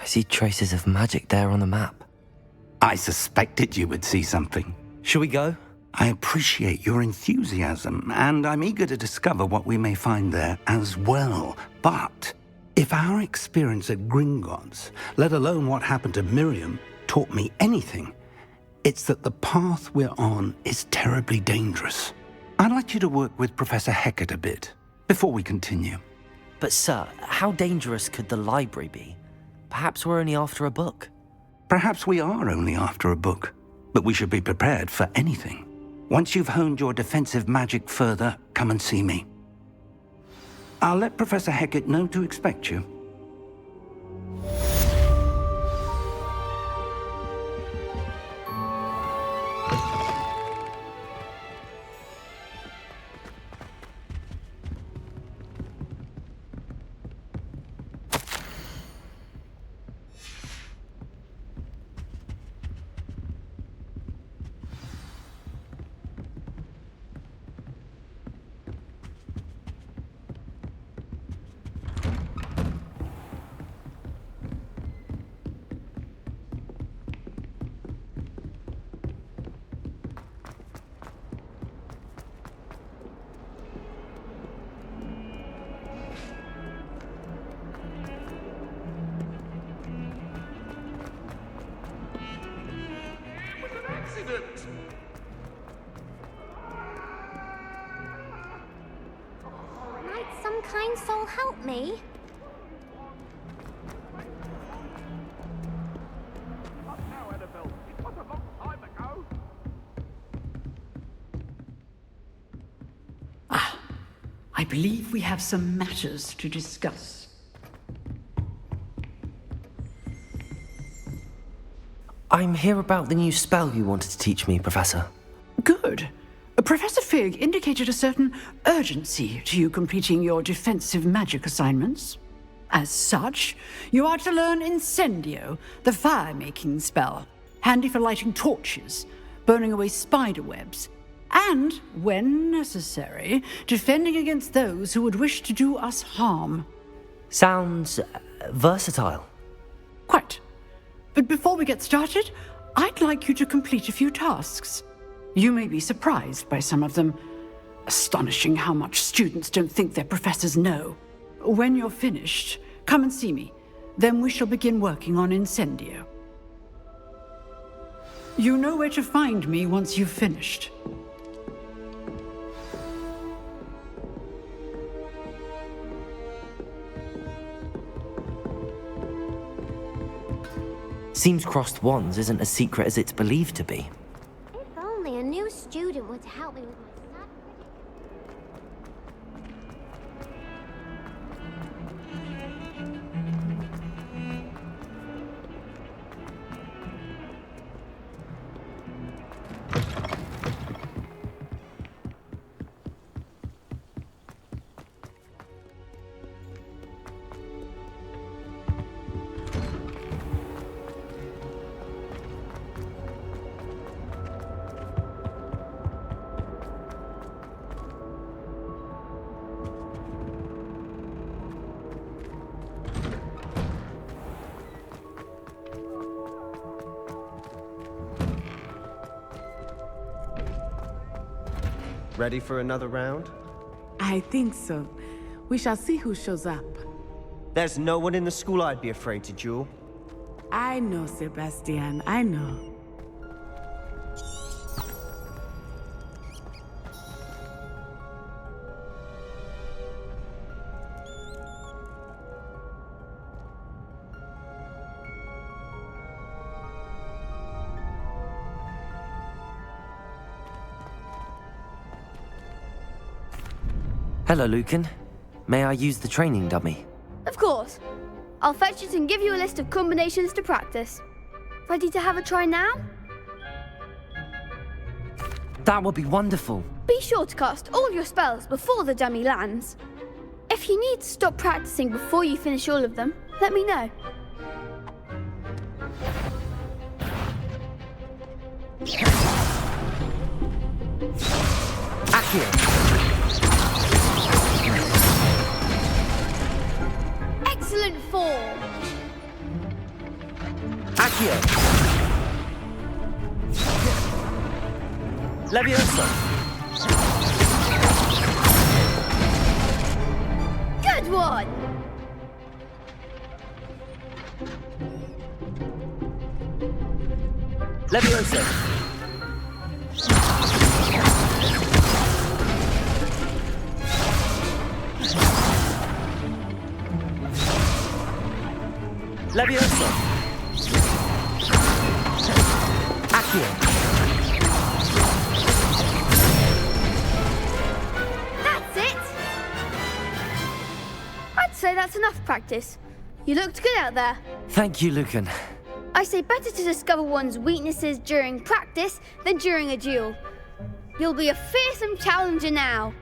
I see traces of magic there on the map.
I suspected you would see something.
Shall we go?
I appreciate your enthusiasm, and I'm eager to discover what we may find there as well. But if our experience at Gringotts, let alone what happened to Miriam, taught me anything, it's that the path we're on is terribly dangerous. I'd like you to work with Professor Hecat a bit before we continue.
But sir, how dangerous could the library be? Perhaps we're only after a book.
Perhaps we are only after a book, but we should be prepared for anything. Once you've honed your defensive magic further, come and see me. I'll let Professor Hecat know to expect you.
student!
Might some kind soul help me?
I believe we have some matters to discuss.
I'm here about the new spell you wanted to teach me, Professor.
Good. Professor Fig indicated a certain urgency to you completing your defensive magic assignments. As such, you are to learn Incendio, the fire-making spell, handy for lighting torches, burning away spider webs, and, when necessary, defending against those who would wish to do us harm.
Sounds versatile.
Quite. But before we get started, I'd like you to complete a few tasks. You may be surprised by some of them. Astonishing how much students don't think their professors know. When you're finished, come and see me. Then we shall begin working on Incendio. You know where to find me once you've finished.
Seems crossed wands isn't as secret as it's believed to be.
If only a new student were to help me with my sad
Ready for another round?
I think so. We shall see who shows up.
There's no one in the school I'd be afraid to duel.
I know, Sebastian, I know.
Hello, Lucan. May I use the training dummy?
Of course. I'll fetch it and give you a list of combinations to practice. Ready to have a try now?
That would be wonderful.
Be sure to cast all your spells before the dummy lands. If you need to stop practicing before you finish all of them, let me know.
Accio!
Excellent form!
Accio!
Leviosa!
Good one!
Leviosa! Leviosa!
Accio!
That's it! I'd say that's enough practice. You looked good out there.
Thank you, Lucan.
I say better to discover one's weaknesses during practice than during a duel. You'll be a fearsome challenger now.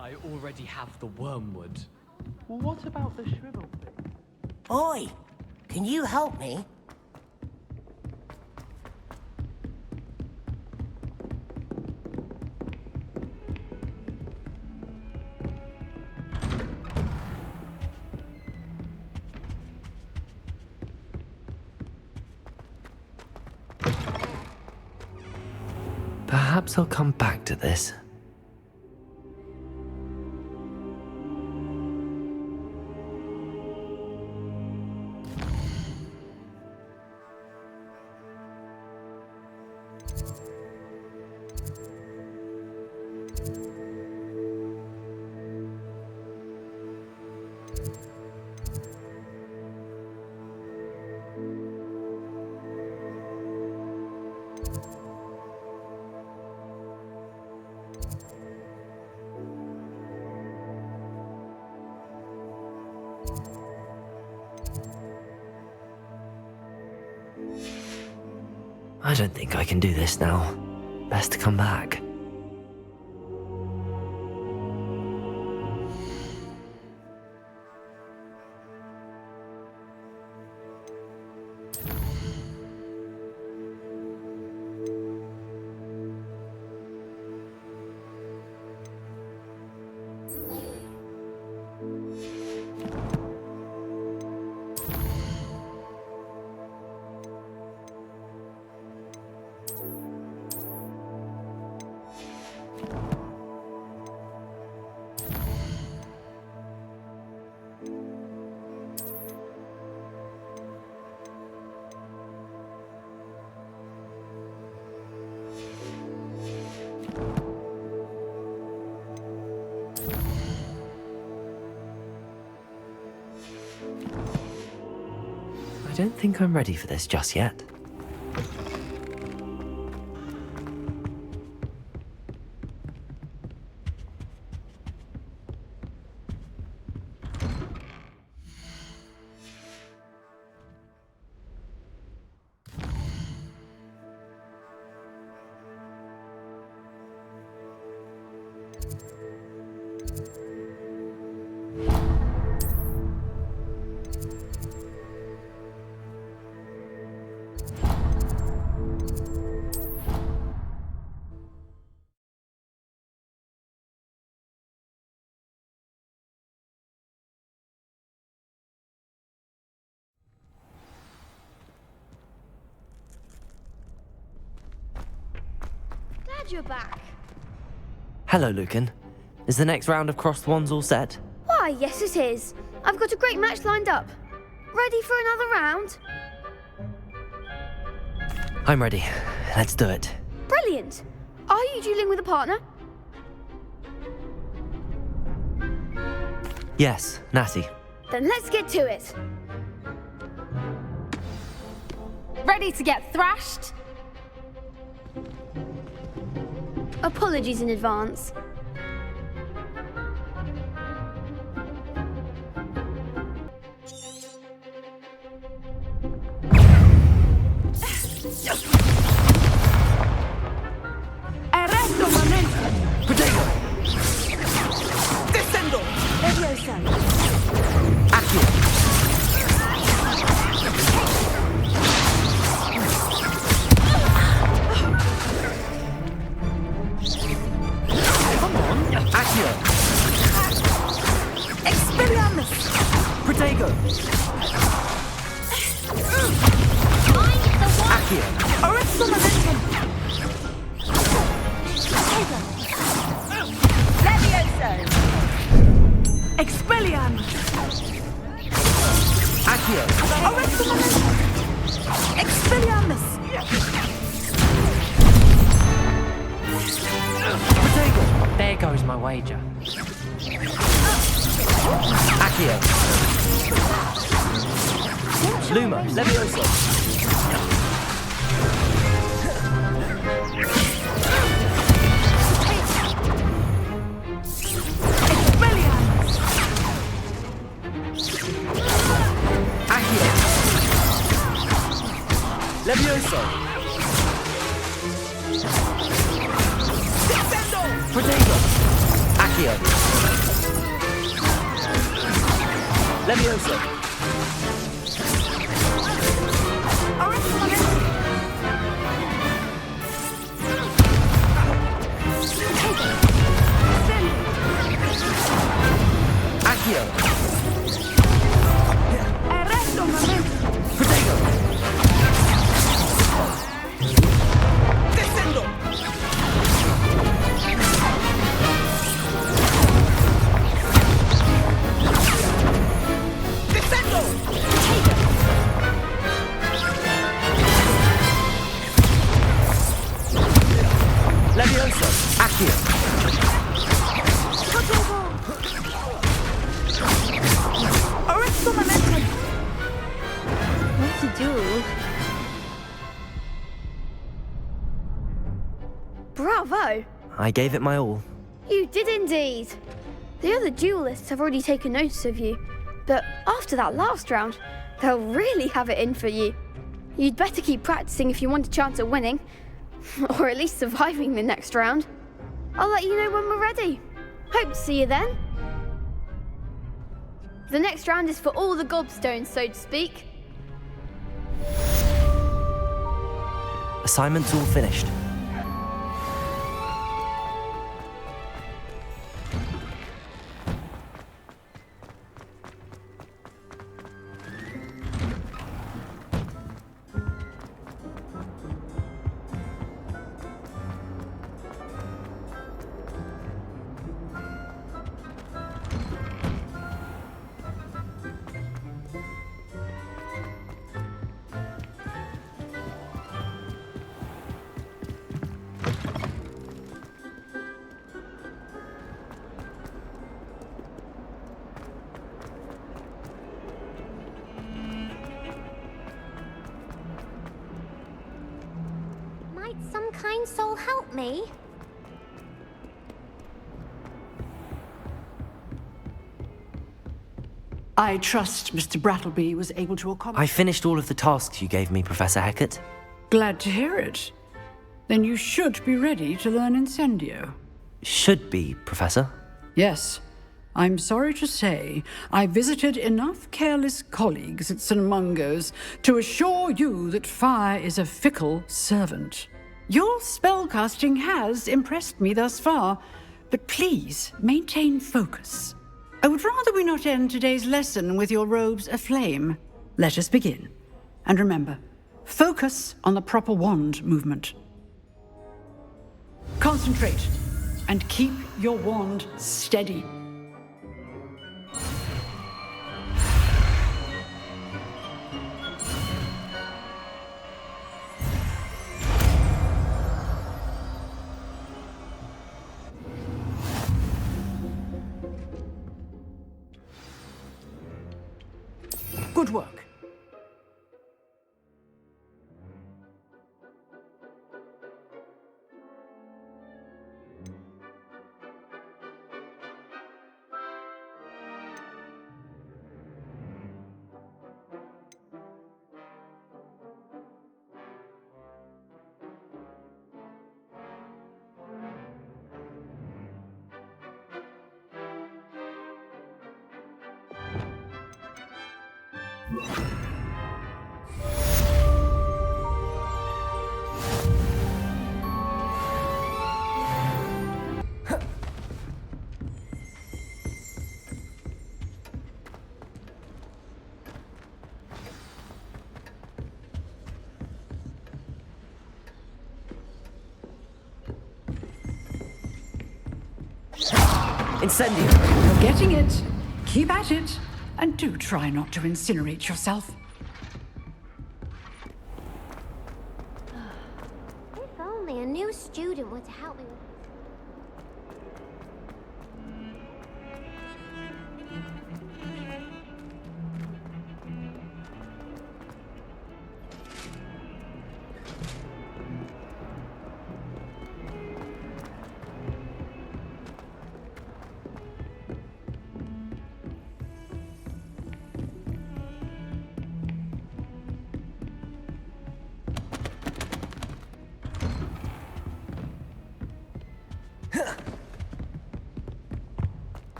I already have the wormwood. What about the shrivel thing?
Oi, can you help me?
Perhaps I'll come back to this. I don't think I can do this now. Best to come back. I don't think I'm ready for this just yet.
Glad you're back.
Hello, Lucan. Is the next round of Crossed Wands all set?
Why, yes it is. I've got a great match lined up. Ready for another round?
I'm ready. Let's do it.
Brilliant. Are you dueling with a partner?
Yes, Natty.
Then let's get to it.
Ready to get thrashed?
Apologies in advance.
Arresto momento!
Potato!
Descendo! Leviosa!
Accio! Come on! Accio!
Expelliarmus!
Protego! Accio!
Arresto momentum! Leviosa! Expelliarmus!
Accio!
Arresto momentum! Expelliarmus!
Protego!
There goes my wager.
Accio! Luma! Leviosa! Accio! Leviosa! Protego! Accio! Accio. Levioso. Accio.
Arresto momento.
Protego.
Descendo. Descendo.
Levioso. Accio.
Arresto momento.
What to do? Bravo!
I gave it my all.
You did indeed. The other duelists have already taken notice of you, but after that last round, they'll really have it in for you. You'd better keep practicing if you want a chance at winning, or at least surviving the next round. I'll let you know when we're ready. Hope to see you then. The next round is for all the gobstones, so to speak.
Assignment's all finished.
Might some kind soul help me?
I trust Mr. Brattleby was able to accommodate.
I finished all of the tasks you gave me, Professor Hecat.
Glad to hear it. Then you should be ready to learn Incendio.
Should be, Professor.
Yes. I'm sorry to say, I visited enough careless colleagues at St. Mungo's to assure you that fire is a fickle servant. Your spellcasting has impressed me thus far, but please maintain focus. I would rather we not end today's lesson with your robes aflame. Let us begin. And remember, focus on the proper wand movement. Concentrate and keep your wand steady. Good work.
Incendio!
You're getting it. Keep at it. And do try not to incinerate yourself.
If only a new student were to help me with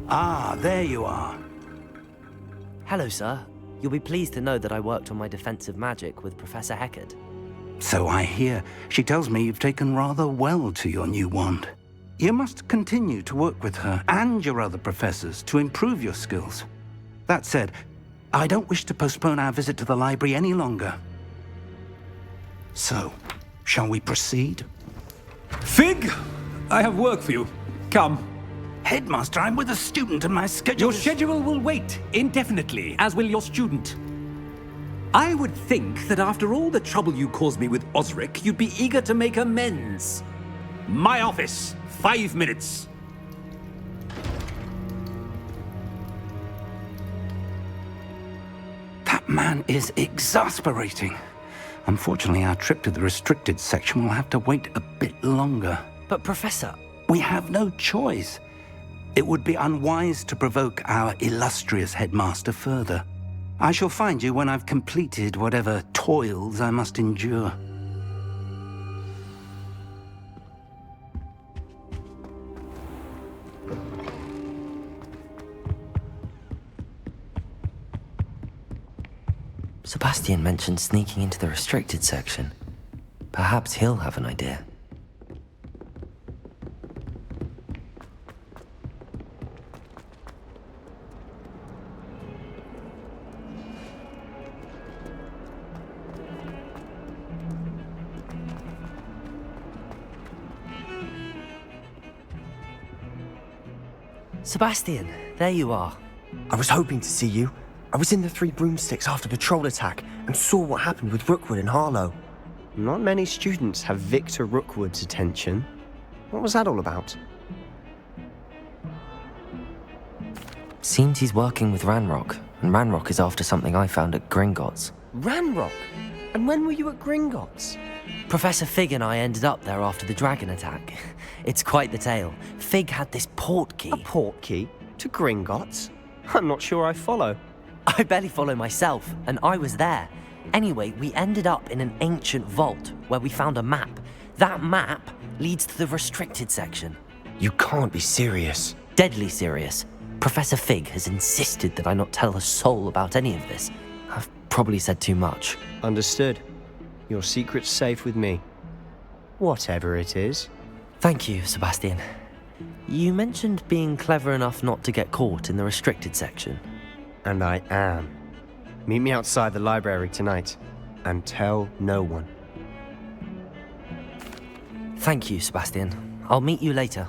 Ah, there you are.
Hello, sir. You'll be pleased to know that I worked on my defensive magic with Professor Heckard.
So I hear. She tells me you've taken rather well to your new wand. You must continue to work with her and your other professors to improve your skills. That said, I don't wish to postpone our visit to the library any longer. So, shall we proceed?
Fig! I have work for you. Come.
Headmaster, I'm with a student and my schedule
Your schedule will wait indefinitely, as will your student. I would think that after all the trouble you caused me with Osric, you'd be eager to make amends. My office, 5 minutes.
That man is exasperating. Unfortunately, our trip to the restricted section will have to wait a bit longer.
But Professor...
We have no choice. It would be unwise to provoke our illustrious headmaster further. I shall find you when I've completed whatever toils I must endure.
Sebastian mentioned sneaking into the restricted section. Perhaps he'll have an idea. Sebastian, there you are.
I was hoping to see you. I was in the Three Broomsticks after the troll attack and saw what happened with Rookwood and Harlow. Not many students have Victor Rookwood's attention. What was that all about?
Seems he's working with Ranrock, and Ranrock is after something I found at Gringotts.
Ranrock? And when were you at Gringotts?
Professor Fig and I ended up there after the dragon attack. It's quite the tale. Fig had this port key.
A port key? To Gringotts? I'm not sure I follow.
I barely follow myself, and I was there. Anyway, we ended up in an ancient vault where we found a map. That map leads to the restricted section.
You can't be serious.
Deadly serious. Professor Fig has insisted that I not tell a soul about any of this. I've probably said too much.
Understood. Your secret's safe with me. Whatever it is.
Thank you, Sebastian. You mentioned being clever enough not to get caught in the restricted section.
And I am. Meet me outside the library tonight, and tell no one.
Thank you, Sebastian. I'll meet you later.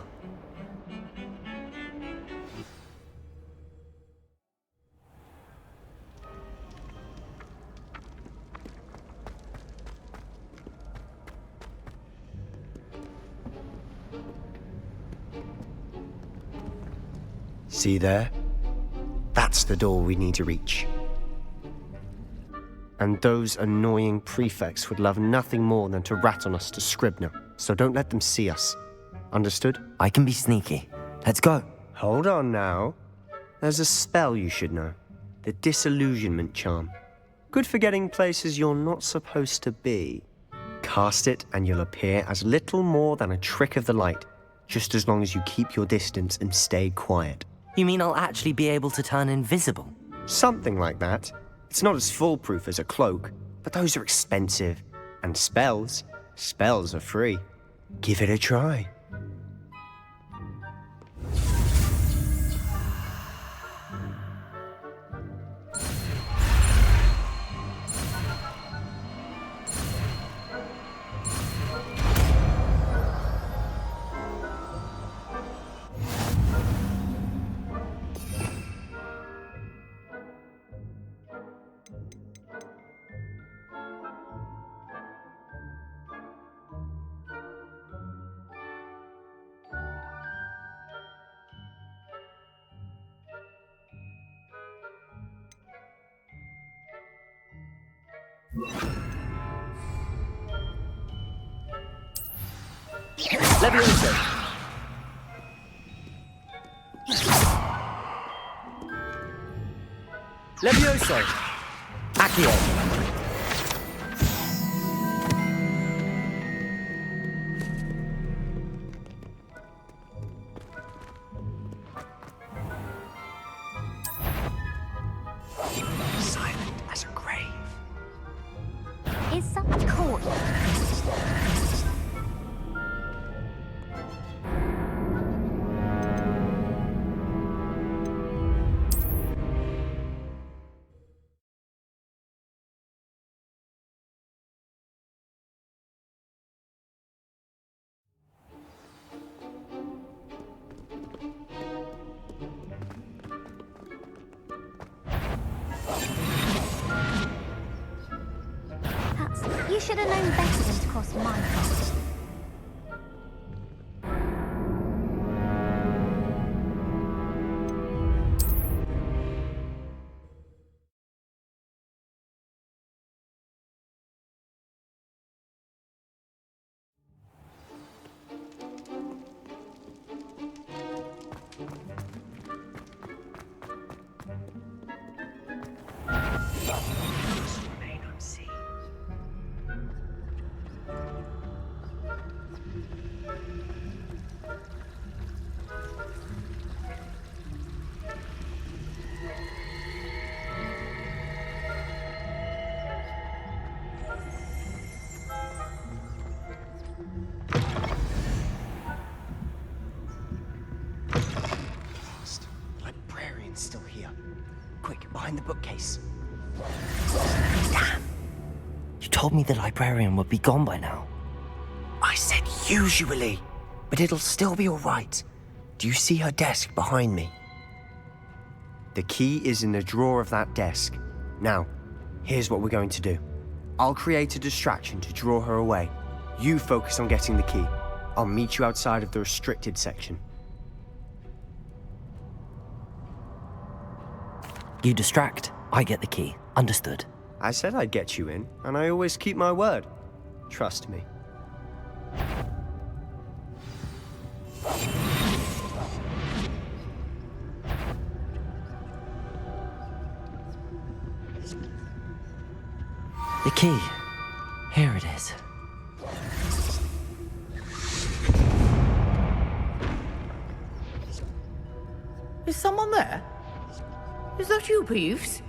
See there? That's the door we need to reach. And those annoying prefects would love nothing more than to rat on us to Scribner, so don't let them see us. Understood?
I can be sneaky. Let's go.
Hold on now. There's a spell you should know. The Disillusionment Charm. Good for getting places you're not supposed to be. Cast it and you'll appear as little more than a trick of the light, just as long as you keep your distance and stay quiet.
You mean I'll actually be able to turn invisible?
Something like that. It's not as foolproof as a cloak, but those are expensive. And spells are free. Give it a try.
Levioso. Levioso. Accio.
should have known better than to cross my path.
Librarian's still here. Quick, behind the bookcase.
Damn! You told me the librarian would be gone by now.
I said usually, but it'll still be all right. Do you see her desk behind me? The key is in the drawer of that desk. Now, here's what we're going to do. I'll create a distraction to draw her away. You focus on getting the key. I'll meet you outside of the restricted section.
You distract, I get the key. Understood.
I said I'd get you in, and I always keep my word. Trust me.
The key. Here it is.
Is someone there? Is that you, Peeves?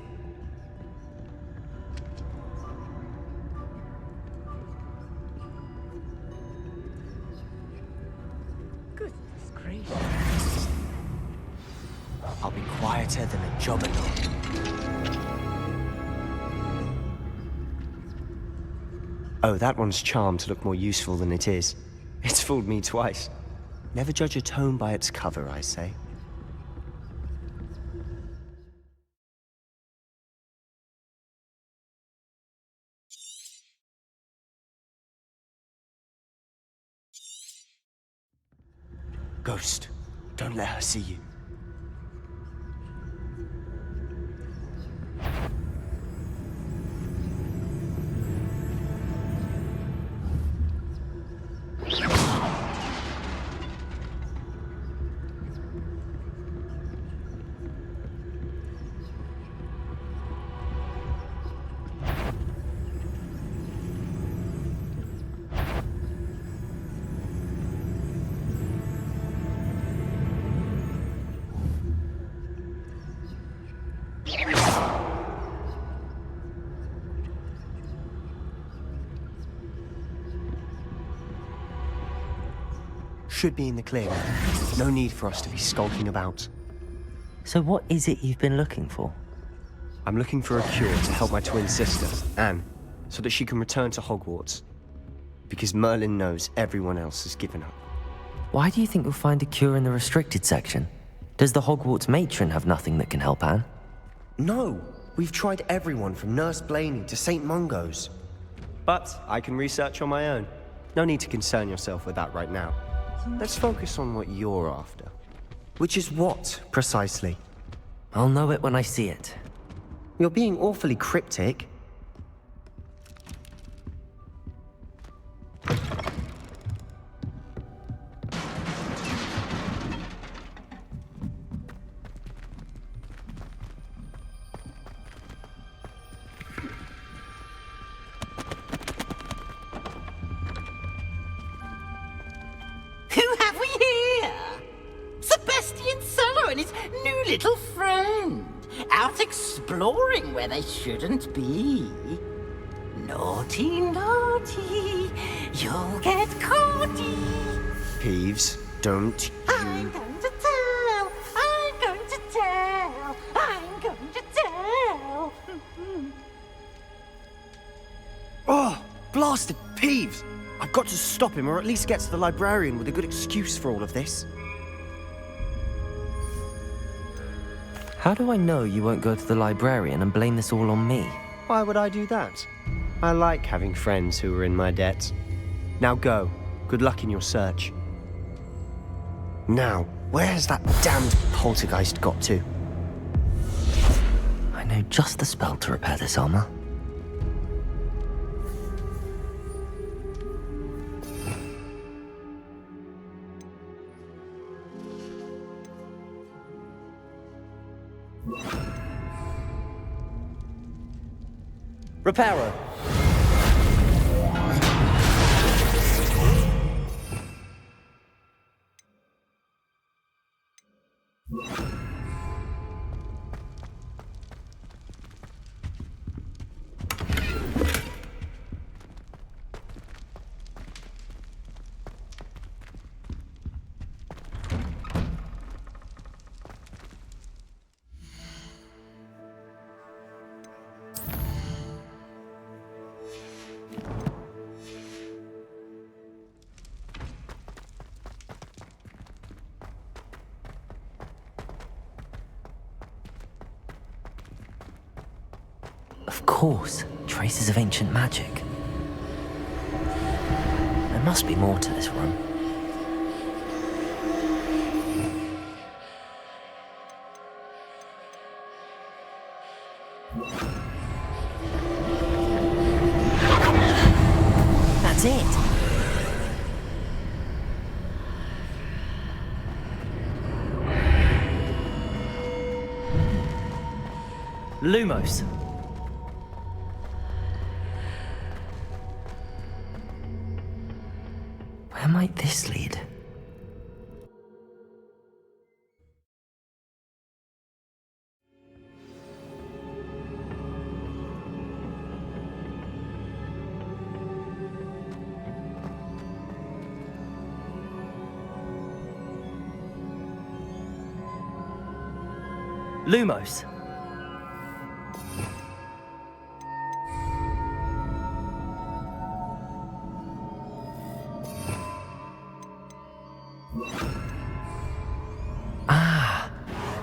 Goodness gracious. I'll be quieter than a jobberknock. Oh, that one's charmed to look more useful than it is. It's fooled me twice. Never judge a tome by its cover, I say. Ghost, don't let her see you. Should be in the clear now. No need for us to be skulking about.
So what is it you've been looking for?
I'm looking for a cure to help my twin sister, Anne, so that she can return to Hogwarts. Because Merlin knows everyone else has given up.
Why do you think you'll find a cure in the restricted section? Does the Hogwarts matron have nothing that can help Anne?
No! We've tried everyone from Nurse Blaney to St. Mungo's. But I can research on my own. No need to concern yourself with that right now. Let's focus on what you're after. Which is what, precisely?
I'll know it when I see it.
You're being awfully cryptic.
Who have we here? Sebastian Cello and his new little friend. Out exploring where they shouldn't be. Naughty, naughty, you'll get caughty.
Peeves, don't
I'm going to tell, I'm going to tell, I'm going to tell.
Oh, blasted Peeves! I've got to stop him, or at least get to the librarian with a good excuse for all of this.
How do I know you won't go to the librarian and blame this all on me?
Why would I do that? I like having friends who are in my debt. Now go. Good luck in your search. Now, where's that damned poltergeist got to?
I know just the spell to repair this armor.
Reparo.
Of course, traces of ancient magic. There must be more to this room. That's it!
Lumos.
Where might this lead?
Lumos.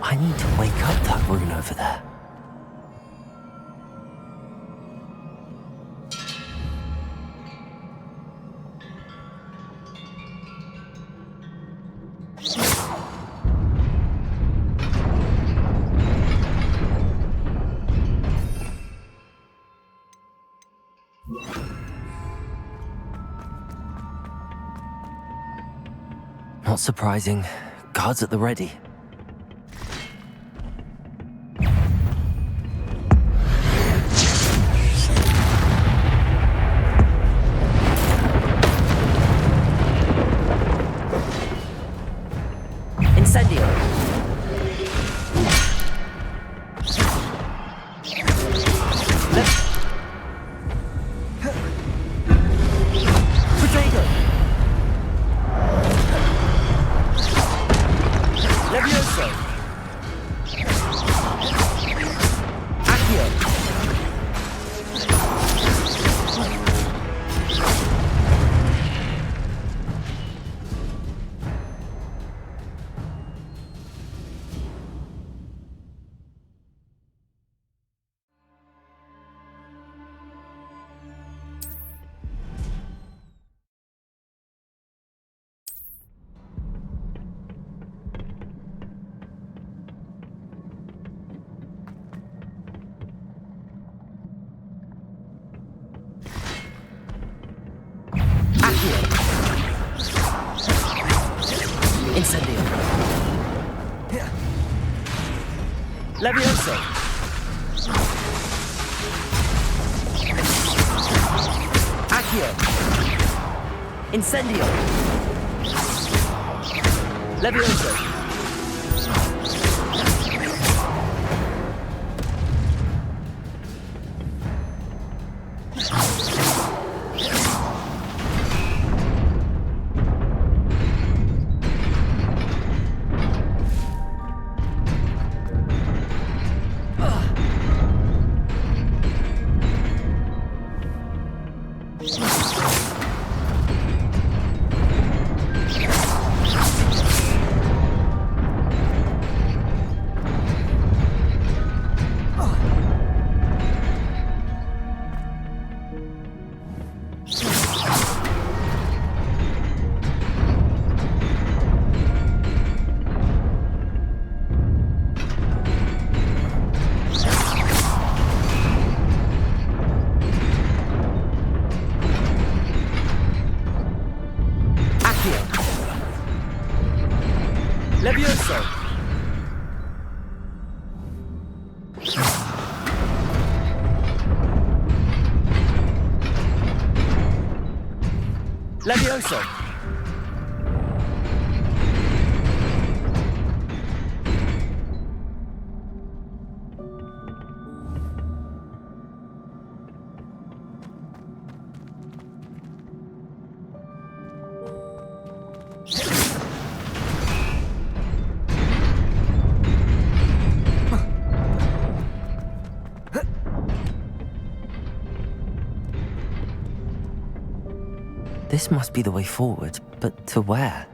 I need to wake up that rune over there. Not surprising. Guards at the ready.
Incendio. Potato. Levioso. Accio. Incendio. Levioso. Accio. Incendio. Levioso. Levioso! Levioso!
This must be the way forward, but to where?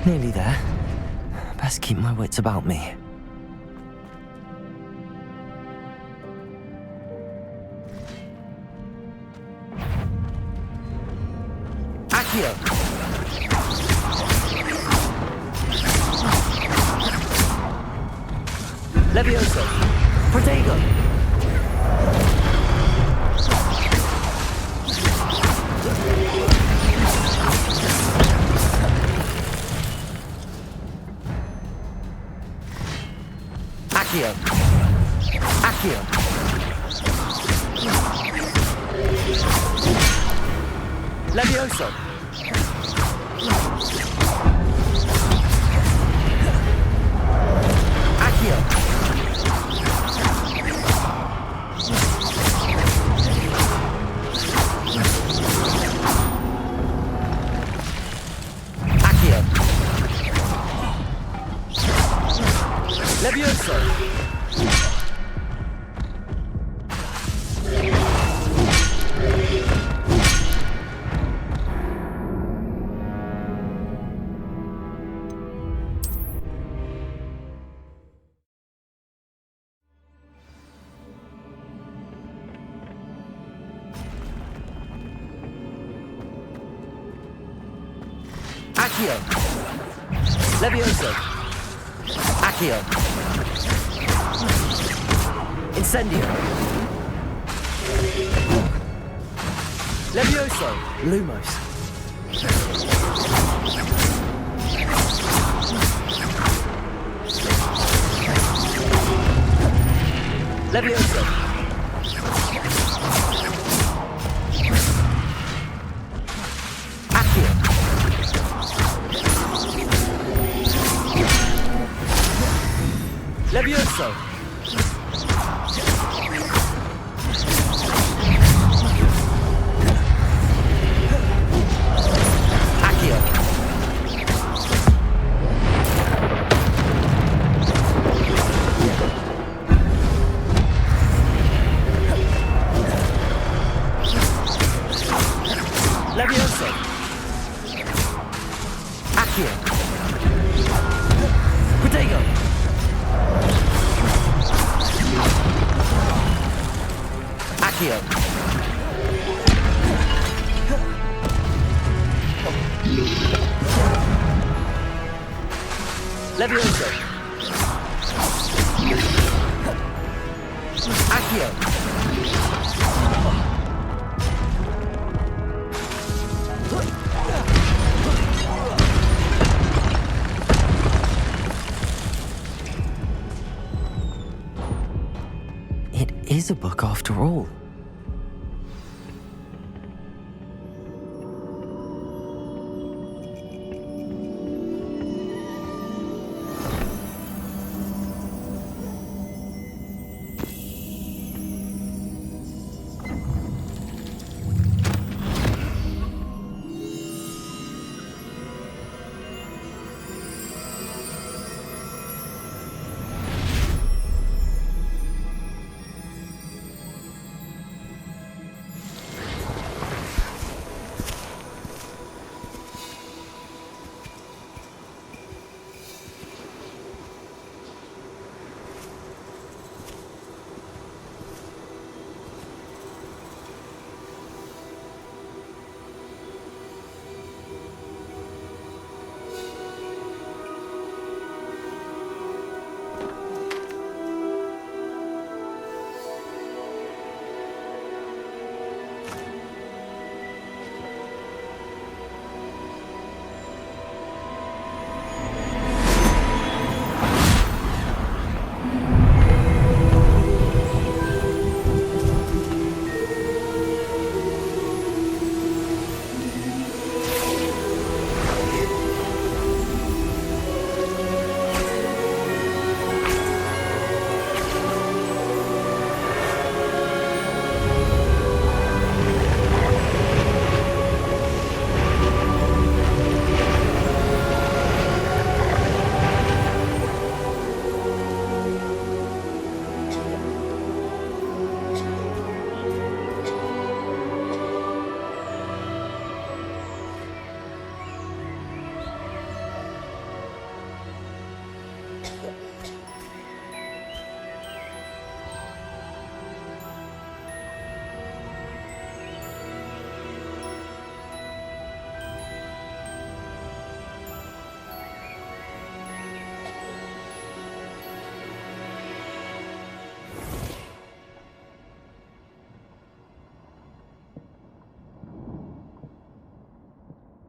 Nearly there. Best keep my wits about me.
Accio! Levioso! Protego! Accio! Accio! Levioso! Accio! Accio! Levioso! Accio! Levioso! Accio! Incendio! Levioso! Lumos! Levioso! Accio! Levioso! Accio! Levioso! Accio! Protego! Accio! Levioso! Accio!
It is a book after all.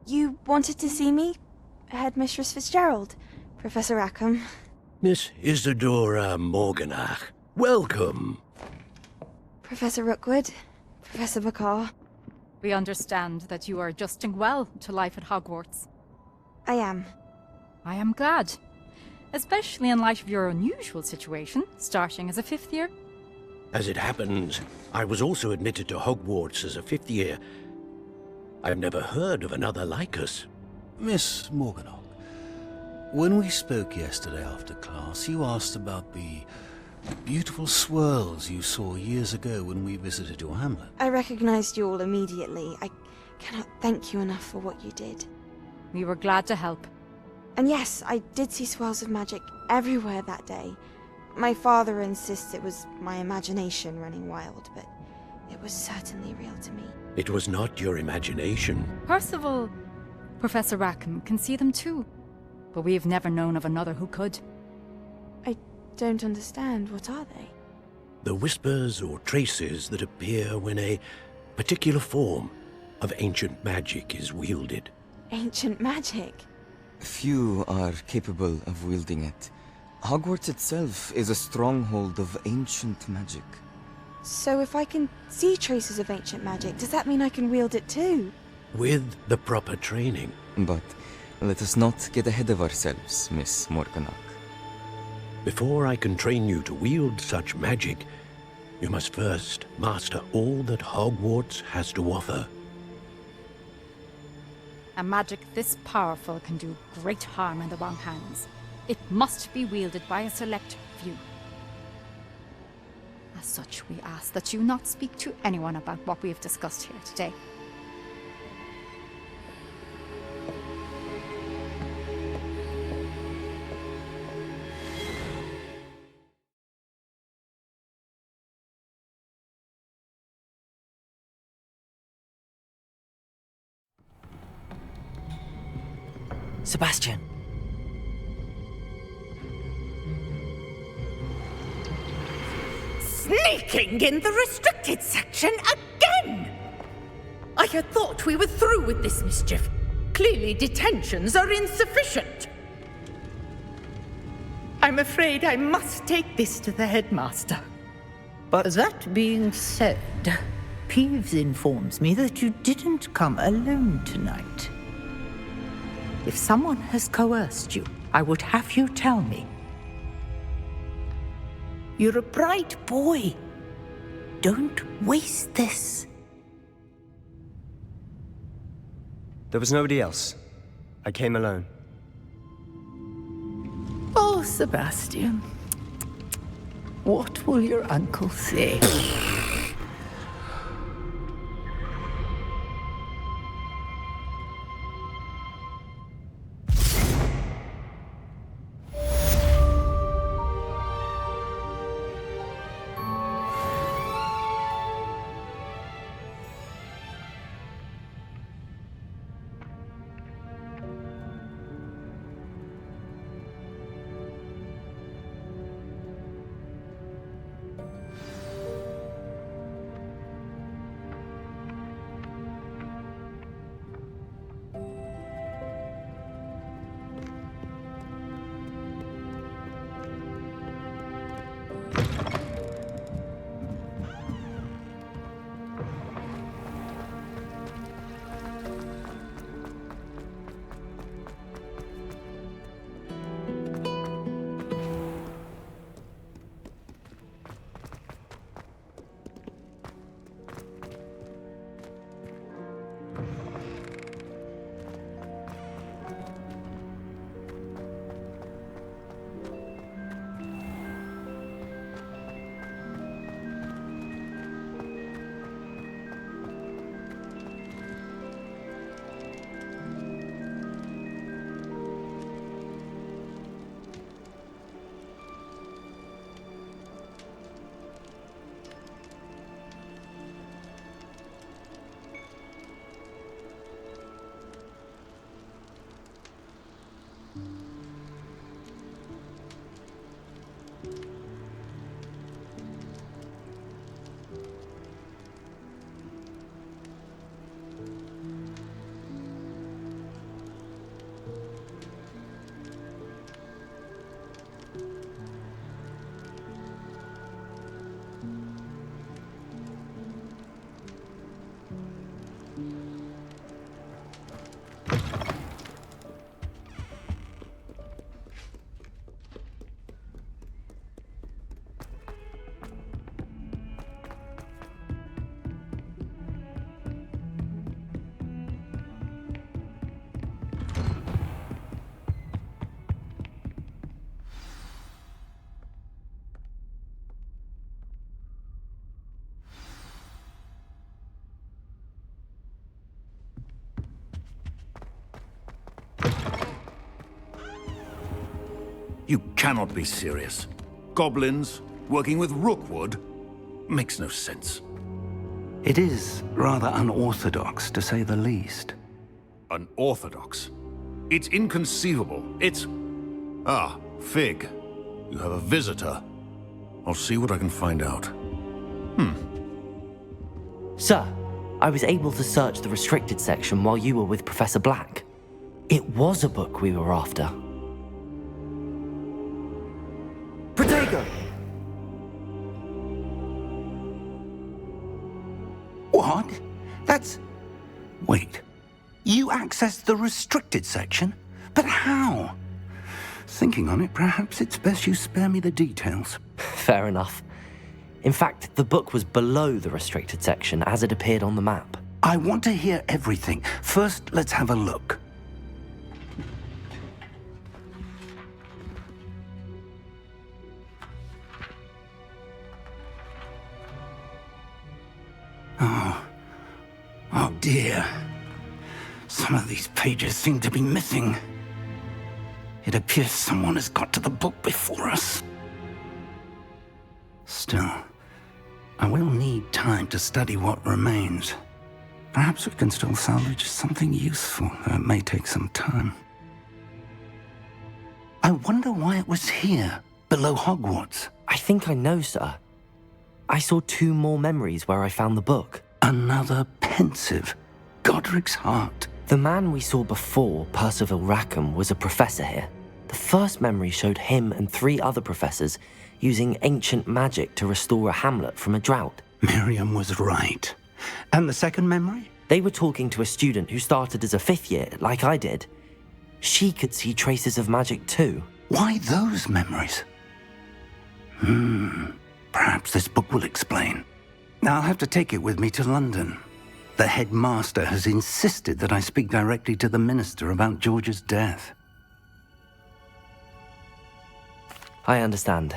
You wanted to see me? Headmistress Fitzgerald, Professor Rackham.
Miss Isadora Morganach, welcome.
Professor Rookwood, Professor Bakar.
We understand that you are adjusting well to life at Hogwarts.
I am.
I am glad. Especially in light of your unusual situation, starting as a 5th year.
As it happens, I was also admitted to Hogwarts as a 5th year. I've never heard of another like us.
Miss Morganach, when we spoke yesterday after class, you asked about the beautiful swirls you saw years ago when we visited your hamlet.
I recognized you all immediately. I cannot thank you enough for what you did.
We were glad to help.
And yes, I did see swirls of magic everywhere that day. My father insists it was my imagination running wild, but it was certainly real to me.
It was not your imagination.
Percival, Professor Rackham can see them too. But we have never known of another who could.
I don't understand. What are they?
The whispers or traces that appear when a particular form of ancient magic is wielded.
Ancient magic?
Few are capable of wielding it. Hogwarts itself is a stronghold of ancient magic.
So if I can see traces of ancient magic, does that mean I can wield it too?
With the proper training.
But let us not get ahead of ourselves, Miss Morganach.
Before I can train you to wield such magic, you must first master all that Hogwarts has to offer.
A magic this powerful can do great harm in the wrong hands. It must be wielded by a select few. As such, we ask that you not speak to anyone about what we have discussed here today.
Sebastian!
Sneaking in the restricted section again! I had thought we were through with this mischief. Clearly detentions are insufficient. I'm afraid I must take this to the headmaster. But that being said, Peeves informs me that you didn't come alone tonight. If someone has coerced you, I would have you tell me. You're a bright boy. Don't waste this.
There was nobody else. I came alone.
Oh, Sebastian. What will your uncle say?
You cannot be serious. Goblins working with Rookwood? Makes no sense.
It is rather unorthodox, to say the least.
Unorthodox? It's inconceivable. It's... Ah, Fig. You have a visitor. I'll see what I can find out.
Sir, I was able to search the restricted section while you were with Professor Black. It was a book we were after.
Protego!
What? That's... Wait. You accessed the restricted section? But how? Thinking on it, perhaps it's best you spare me the details.
Fair enough. In fact, the book was below the restricted section as it appeared on the map.
I want to hear everything. First, let's have a look. Oh dear. Some of these pages seem to be missing. It appears someone has got to the book before us. Still, I will need time to study what remains. Perhaps we can still salvage something useful, though it may take some time. I wonder why it was here, below Hogwarts.
I think I know, sir. I saw 2 more memories where I found the book.
Another pensive. Godric's heart.
The man we saw before, Percival Rackham, was a professor here. The first memory showed him and 3 other professors using ancient magic to restore a hamlet from a drought.
Miriam was right. And the second memory?
They were talking to a student who started as a 5th year, like I did. She could see traces of magic too.
Why those memories? Perhaps this book will explain. I'll have to take it with me to London. The headmaster has insisted that I speak directly to the minister about George's death.
I understand.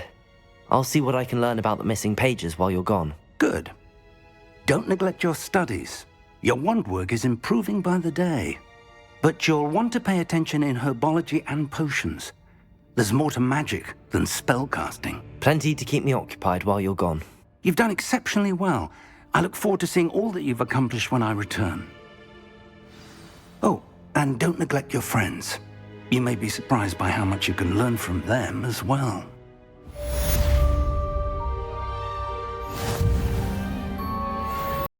I'll see what I can learn about the missing pages while you're gone.
Good. Don't neglect your studies. Your wand work is improving by the day. But you'll want to pay attention in herbology and potions. There's more to magic than spellcasting.
Plenty to keep me occupied while you're gone.
You've done exceptionally well. I look forward to seeing all that you've accomplished when I return. Oh, and don't neglect your friends. You may be surprised by how much you can learn from them as well.